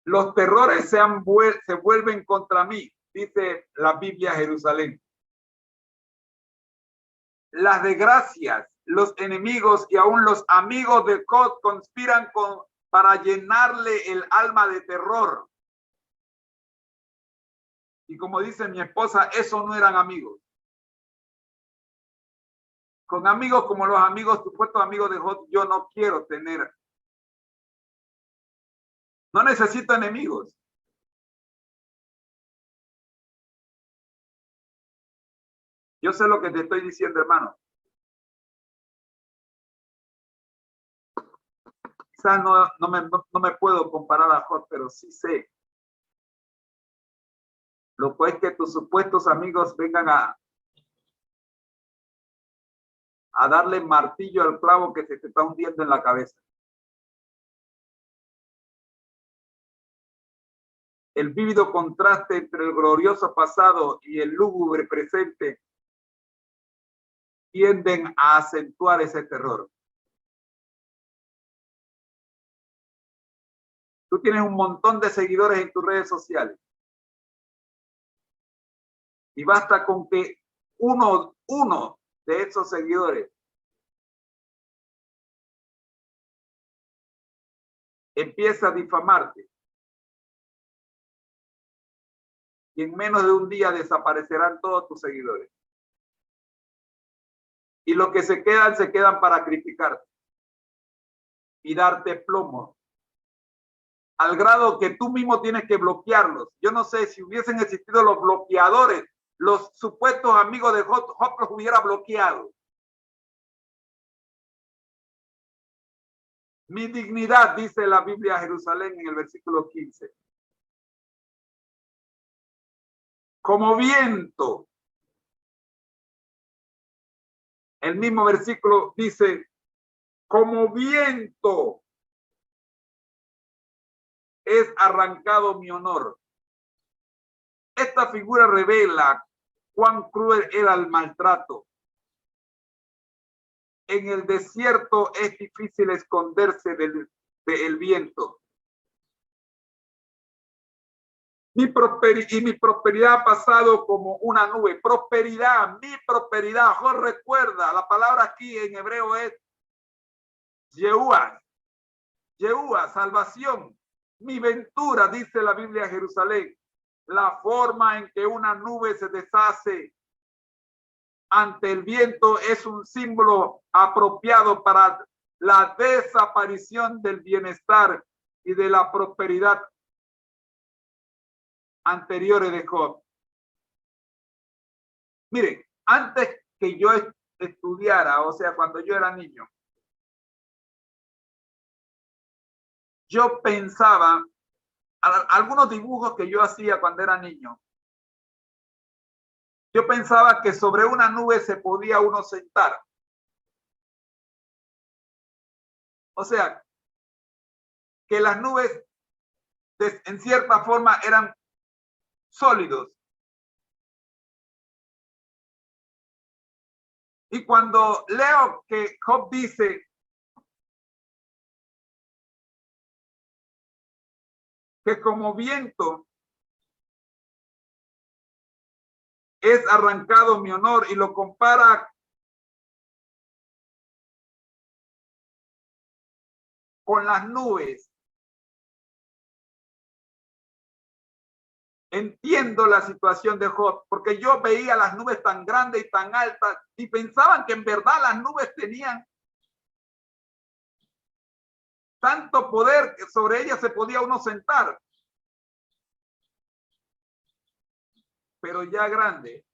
Los terrores se vuelven contra mí, dice la Biblia Jerusalén. Las desgracias, los enemigos y aún los amigos de Job conspiran para llenarle el alma de terror. Y como dice mi esposa, esos no eran amigos. Con amigos como los amigos, supuestos amigos de Job, yo no quiero tener. No necesito enemigos. Yo sé lo que te estoy diciendo, hermano. Quizás no me puedo comparar a Job, pero sí sé. Lo cual es que tus supuestos amigos vengan a darle martillo al clavo que se te está hundiendo en la cabeza. El vívido contraste entre el glorioso pasado y el lúgubre presente tienden a acentuar ese terror. Tú tienes un montón de seguidores en tus redes sociales. Y basta con que uno de esos seguidores empieza a difamarte. Y en menos de un día desaparecerán todos tus seguidores. Y los que se quedan para criticarte y darte plomo. Al grado que tú mismo tienes que bloquearlos. Yo no sé si hubiesen existido los bloqueadores, los supuestos amigos de Job los hubiera bloqueado. Mi dignidad, dice la Biblia a Jerusalén en el versículo 15. Como viento. El mismo versículo dice, como viento es arrancado mi honor. Esta figura revela cuán cruel era el maltrato. En el desierto es difícil esconderse del viento. Mi prosperidad ha pasado como una nube. Prosperidad, mi prosperidad. Job recuerda, la palabra aquí en hebreo es Yehuá. Yehuá, salvación. Mi ventura, dice la Biblia de Jerusalén. La forma en que una nube se deshace ante el viento es un símbolo apropiado para la desaparición del bienestar y de la prosperidad anteriores de Job. Miren, antes que yo estudiara, o sea, cuando yo era niño, yo pensaba, algunos dibujos que yo hacía cuando era niño, yo pensaba que sobre una nube se podía uno sentar. O sea, que las nubes en cierta forma eran sólidos. Y cuando leo que Job dice que como viento es arrancado mi honor y lo compara con las nubes, entiendo la situación de Job, porque yo veía las nubes tan grandes y tan altas y pensaban que en verdad las nubes tenían tanto poder que sobre ellas se podía uno sentar. Pero ya grande.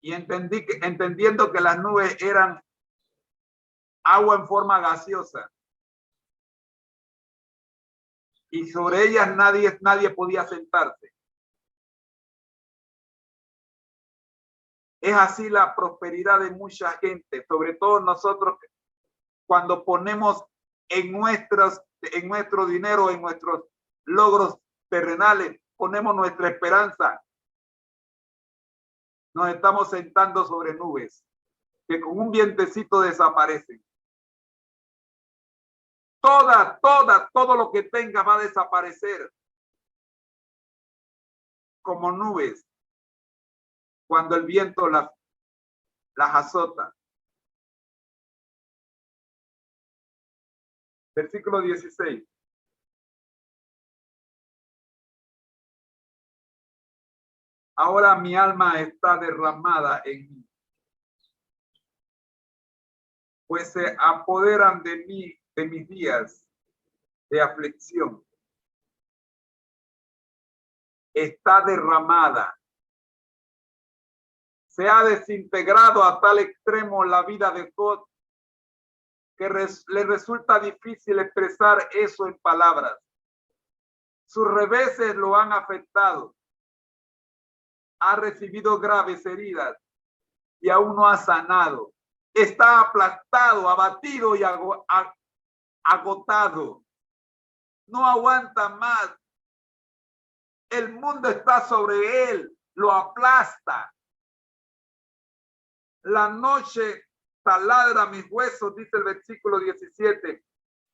Y entendiendo que las nubes eran agua en forma gaseosa. Y sobre ellas nadie podía sentarse. Es así la prosperidad de mucha gente, sobre todo nosotros cuando ponemos en nuestro dinero, en nuestros logros terrenales, ponemos nuestra esperanza. Nos estamos sentando sobre nubes que con un vientecito desaparecen. Todo lo que tenga va a desaparecer como nubes cuando el viento las azota. Versículo 16. Ahora mi alma está derramada en mí, pues se apoderan de mí, de mis días de aflicción. Está derramada. Se ha desintegrado a tal extremo la vida de Job que le resulta difícil expresar eso en palabras. Sus reveses lo han afectado. Ha recibido graves heridas y aún no ha sanado. Está aplastado, abatido y agotado. no aguanta más. El mundo está sobre él, lo aplasta. La noche taladra mis huesos, dice el versículo 17,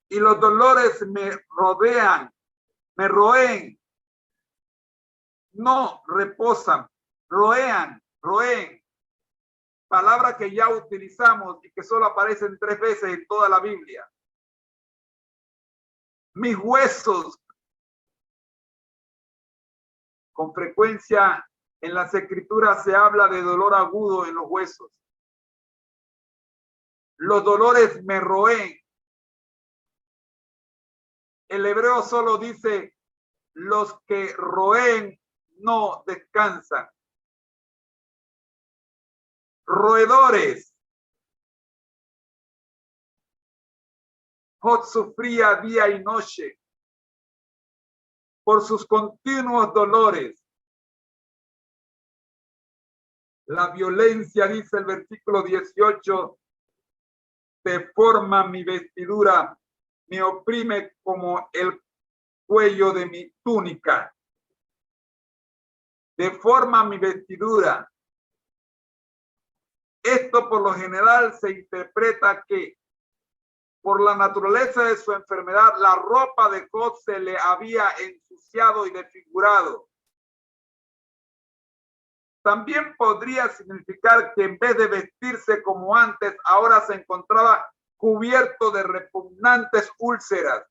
y los dolores me rodean, me roen. No reposan, roen. Palabra que ya utilizamos y que solo aparecen 3 veces en toda la Biblia. Mis huesos, con frecuencia en las escrituras se habla de dolor agudo en los huesos. Los dolores me roen. El hebreo solo dice, los que roen no descansan. Roedores. Job sufría día y noche por sus continuos dolores. La violencia, dice el versículo 18, deforma mi vestidura, me oprime como el cuello de mi túnica. Deforma mi vestidura. Esto por lo general se interpreta que por la naturaleza de su enfermedad, la ropa de Job se le había ensuciado y desfigurado. También podría significar que en vez de vestirse como antes, ahora se encontraba cubierto de repugnantes úlceras.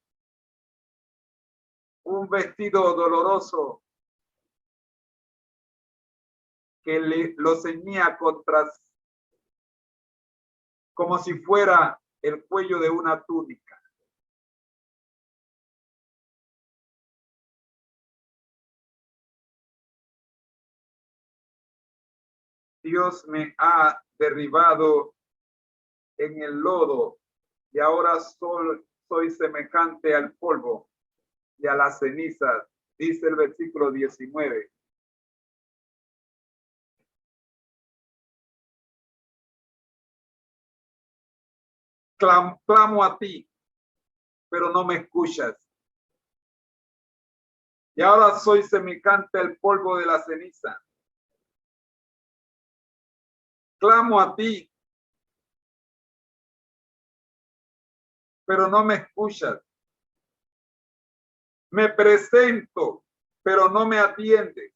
Un vestido doloroso que lo ceñía contra, como si fuera el cuello de una túnica. Dios me ha derribado en el lodo y ahora soy semejante al polvo y a las cenizas, dice el versículo 19. Clamo a ti, pero no me escuchas. Y ahora soy semejante al polvo de la ceniza. Clamo a ti, pero no me escuchas. Me presento, pero no me atiendes.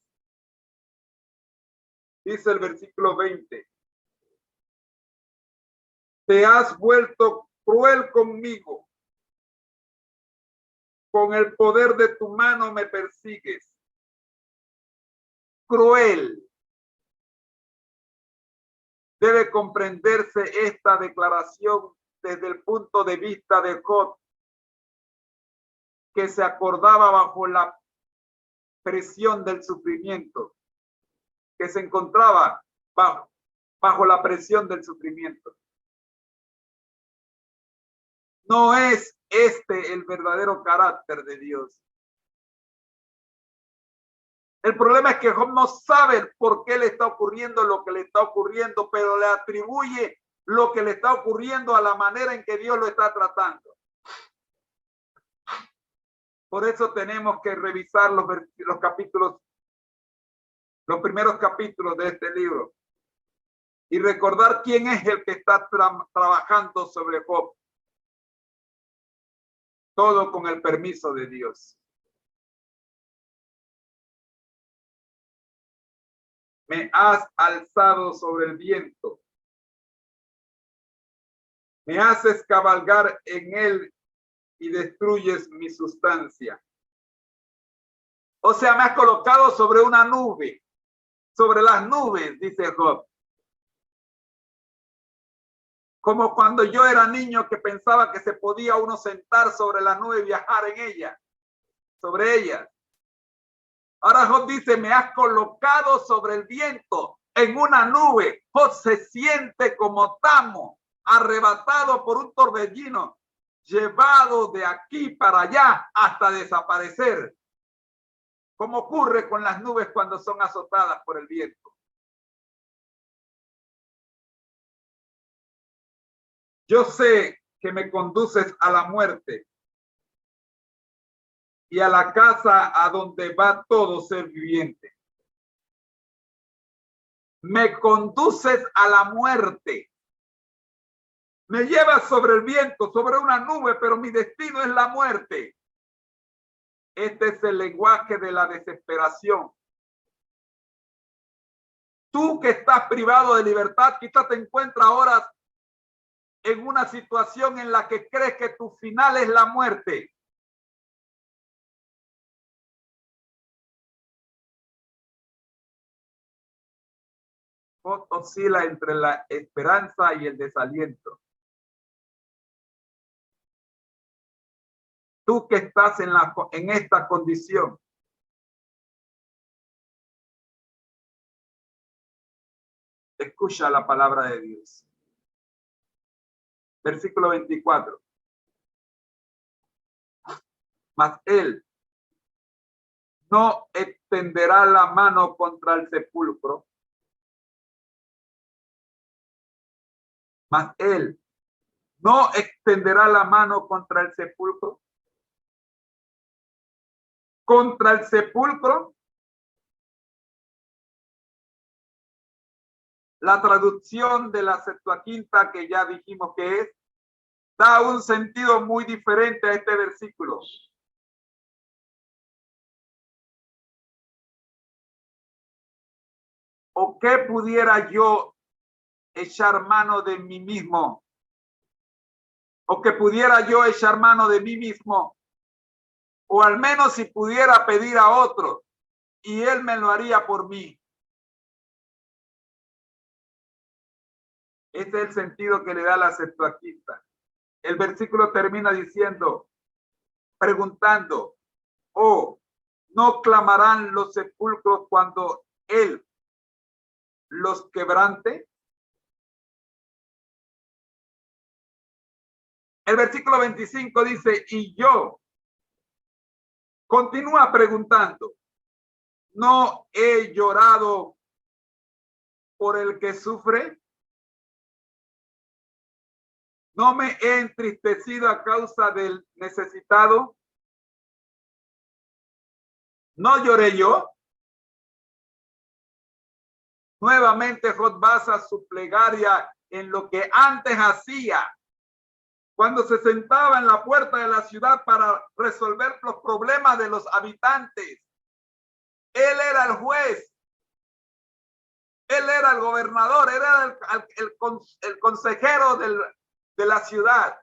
Dice el versículo 20. Te has vuelto cruel conmigo. Con el poder de tu mano me persigues. Cruel. Debe comprenderse esta declaración desde el punto de vista de Job, que se acordaba bajo la presión del sufrimiento, que se encontraba bajo la presión del sufrimiento. No es este el verdadero carácter de Dios. El problema es que Job no sabe por qué le está ocurriendo lo que le está ocurriendo, pero le atribuye lo que le está ocurriendo a la manera en que Dios lo está tratando. Por eso tenemos que revisar los capítulos, los primeros capítulos de este libro y recordar quién es el que está trabajando sobre Job. Todo con el permiso de Dios. Me has alzado sobre el viento. Me haces cabalgar en él y destruyes mi sustancia. O sea, me has colocado sobre una nube, sobre las nubes, dice Job. Como cuando yo era niño que pensaba que se podía uno sentar sobre la nube y viajar en ella, sobre ella. Ahora Job dice, me has colocado sobre el viento, en una nube. Job se siente como tamo, arrebatado por un torbellino, llevado de aquí para allá hasta desaparecer. Como ocurre con las nubes cuando son azotadas por el viento. Yo sé que me conduces a la muerte. y a la casa a donde va todo ser viviente. Me conduces a la muerte. Me llevas sobre el viento, sobre una nube, pero mi destino es la muerte. Este es el lenguaje de la desesperación. Tú que estás privado de libertad, quizás te encuentras ahora en una situación en la que crees que tu final es la muerte. Oscila entre la esperanza y el desaliento. Tú que estás en esta condición, escucha la palabra de Dios. Versículo 24. Mas él no extenderá la mano contra el sepulcro. Mas él no extenderá la mano contra el sepulcro. Contra el sepulcro. La traducción de la Septuaginta, que ya dijimos que es, da un sentido muy diferente a este versículo. ¿O qué pudiera yo echar mano de mí mismo? ¿O que pudiera yo echar mano de mí mismo? O al menos si pudiera pedir a otro y él me lo haría por mí. Ese es el sentido que le da la Septuaginta. El versículo termina diciendo, preguntando, oh, ¿no clamarán los sepulcros cuando él los quebrante? El versículo 25 dice, y yo, continúa preguntando, ¿no he llorado por el que sufre? ¿No me he entristecido a causa del necesitado? ¿No lloré yo? Nuevamente Job basa su plegaria en lo que antes hacía, cuando se sentaba en la puerta de la ciudad para resolver los problemas de los habitantes. Él era el juez, él era el gobernador, era el consejero de la ciudad.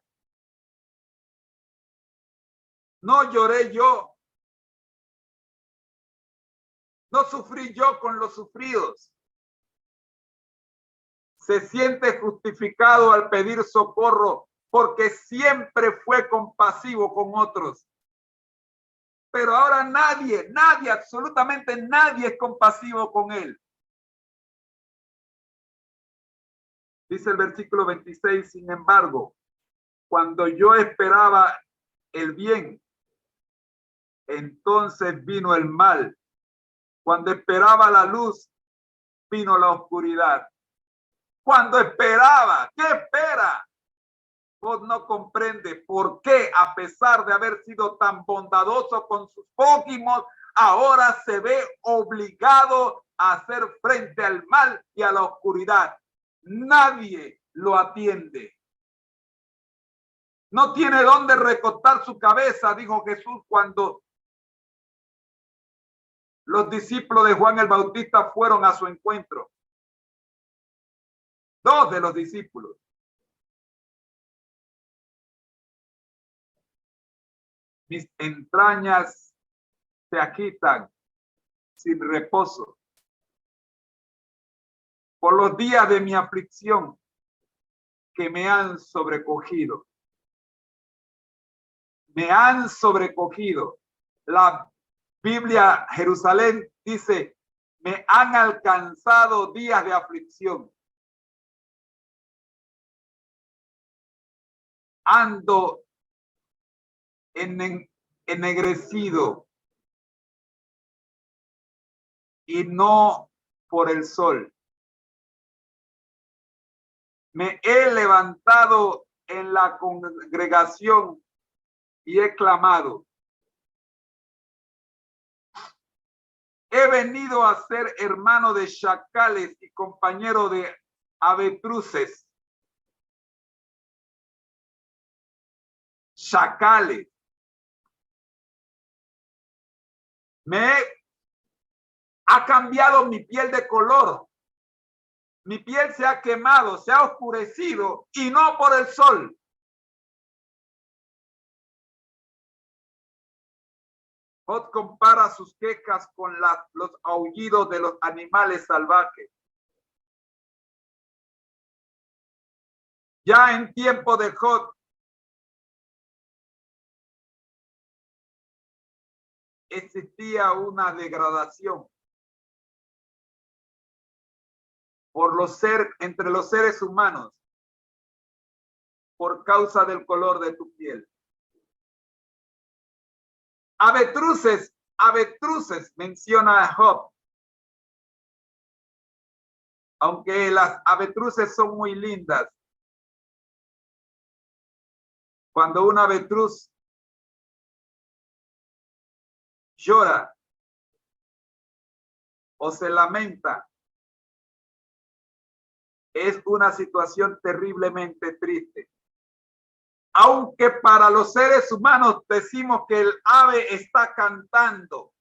No lloré yo, no sufrí yo con los sufridos. Se siente justificado al pedir socorro porque siempre fue compasivo con otros. Pero ahora nadie, absolutamente nadie es compasivo con él. Dice el versículo 26, sin embargo, cuando yo esperaba el bien, entonces vino el mal. Cuando esperaba la luz, vino la oscuridad. Cuando esperaba, ¿qué espera? Vos no comprende por qué, a pesar de haber sido tan bondadoso con sus prójimos, ahora se ve obligado a hacer frente al mal y a la oscuridad. Nadie lo atiende. No tiene dónde recostar su cabeza, dijo Jesús cuando los discípulos de Juan el Bautista fueron a su encuentro. Dos de los discípulos. Mis entrañas se agitan sin reposo por los días de mi aflicción que me han sobrecogido. Me han sobrecogido. La Biblia Jerusalén dice, me han alcanzado días de aflicción. Ando ennegrecido y no por el sol. Me he levantado en la congregación y he clamado. he venido a ser hermano de chacales y compañero de avestruces. Chacales. Ha cambiado mi piel de color. Mi piel se ha quemado, se ha oscurecido y no por el sol. Job compara sus quejas con los aullidos de los animales salvajes. Ya en tiempo de Job existía una degradación entre los seres humanos por causa del color de tu piel. Avestruces menciona a Job. Aunque las avestruces son muy lindas. Cuando una avestruz llora o se lamenta, es una situación terriblemente triste. Aunque para los seres humanos decimos que el ave está cantando,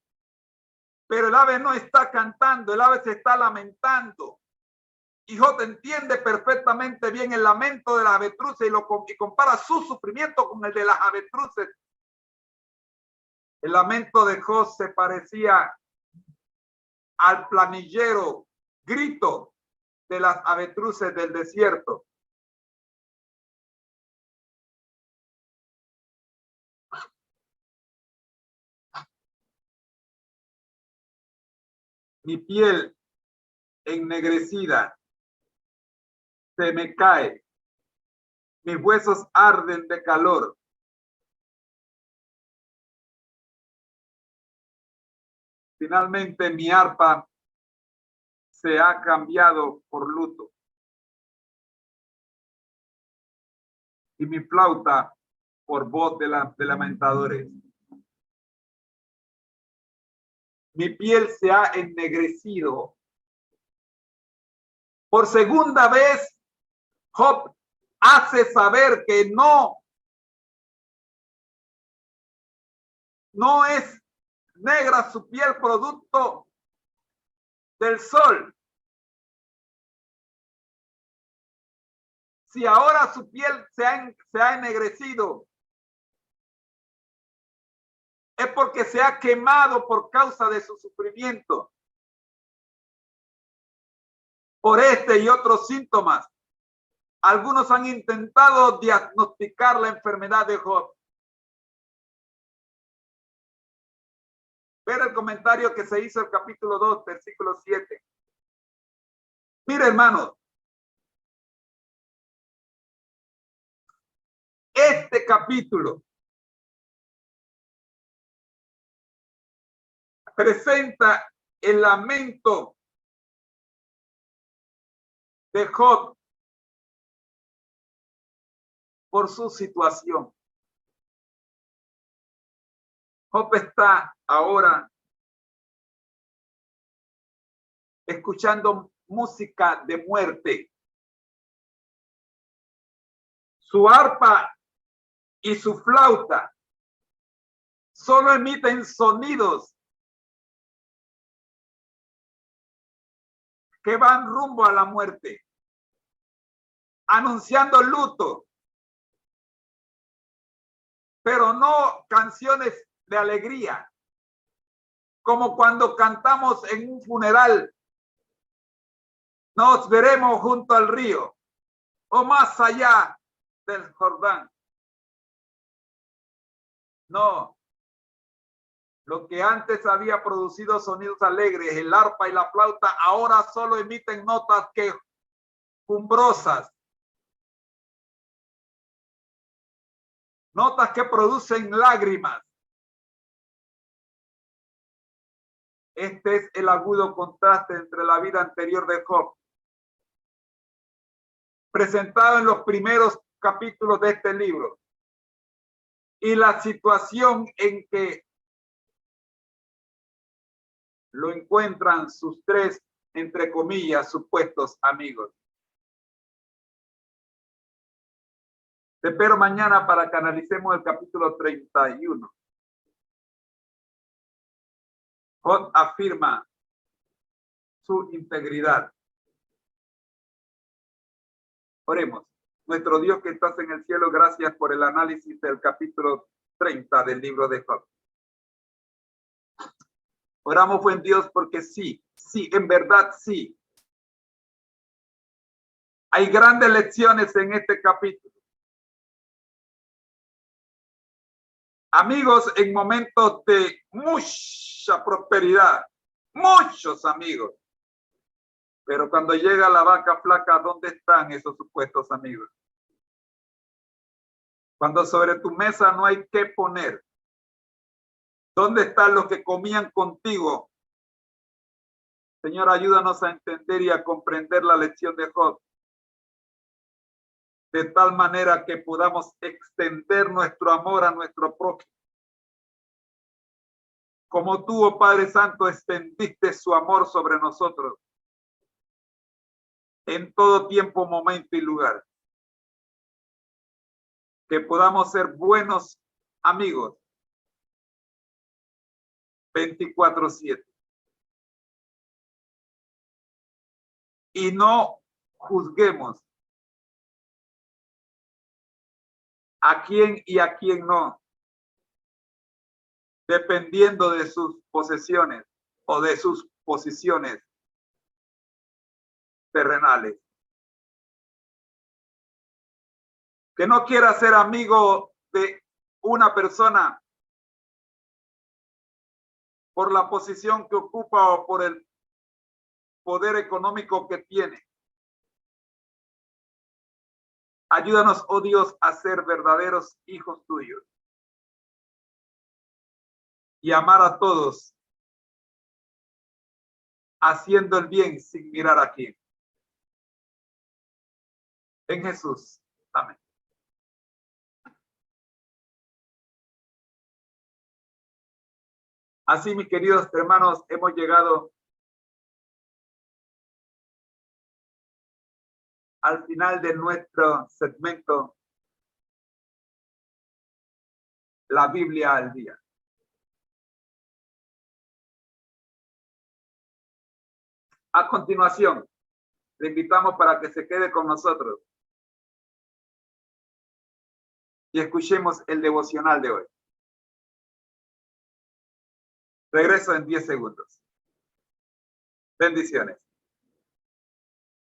pero el ave no está cantando, el ave se está lamentando. Y Job entiende perfectamente bien el lamento de las avestruces y compara su sufrimiento con el de las avestruces. El lamento de Job se parecía al planillero grito de las avestruces del desierto. Mi piel ennegrecida se me cae, mis huesos arden de calor. Finalmente mi arpa se ha cambiado por luto y mi flauta por voz de lamentadores. Mi piel se ha ennegrecido. Por segunda vez, Job hace saber que no es negra su piel producto del sol. Si ahora su piel se ha ennegrecido, es porque se ha quemado por causa de su sufrimiento. Por este y otros síntomas, algunos han intentado diagnosticar la enfermedad de Job. Ver el comentario que se hizo el capítulo 2, versículo 7. Mire, hermanos, este capítulo presenta el lamento de Job por su situación. Job está ahora escuchando música de muerte. Su arpa y su flauta solo emiten sonidos que van rumbo a la muerte, anunciando luto, pero no canciones de alegría, como cuando cantamos en un funeral, nos veremos junto al río o más allá del Jordán. No, lo que antes había producido sonidos alegres, el arpa y la flauta, ahora solo emiten notas quejumbrosas. Notas que producen lágrimas. Este es el agudo contraste entre la vida anterior de Job, presentado en los primeros capítulos de este libro, y la situación en que lo encuentran sus tres, entre comillas, supuestos amigos. Te espero mañana para que analicemos el capítulo 31. Job afirma su integridad. Oremos. Nuestro Dios que estás en el cielo, gracias por el análisis del capítulo 30 del libro de Job. Oramos, buen Dios, porque sí, en verdad sí. Hay grandes lecciones en este capítulo. Amigos en momentos de mucha prosperidad, muchos amigos. Pero cuando llega la vaca flaca, ¿dónde están esos supuestos amigos? Cuando sobre tu mesa no hay qué poner, ¿dónde están los que comían contigo? Señor, ayúdanos a entender y a comprender la lección de Job, de tal manera que podamos extender nuestro amor a nuestro prójimo. Como tú, oh Padre Santo, extendiste su amor sobre nosotros en todo tiempo, momento y lugar. Que podamos ser buenos amigos 24/7. Y no juzguemos a quién y a quién no, dependiendo de sus posesiones o de sus posiciones terrenales. Que no quiera ser amigo de una persona por la posición que ocupa o por el poder económico que tiene. Ayúdanos, oh Dios, a ser verdaderos hijos tuyos y amar a todos, haciendo el bien sin mirar a quién. En Jesús. Amén. Así, mis queridos hermanos, hemos llegado al final de nuestro segmento, la Biblia al día. A continuación, le invitamos para que se quede con nosotros y escuchemos el devocional de hoy. Regreso en 10 segundos. Bendiciones.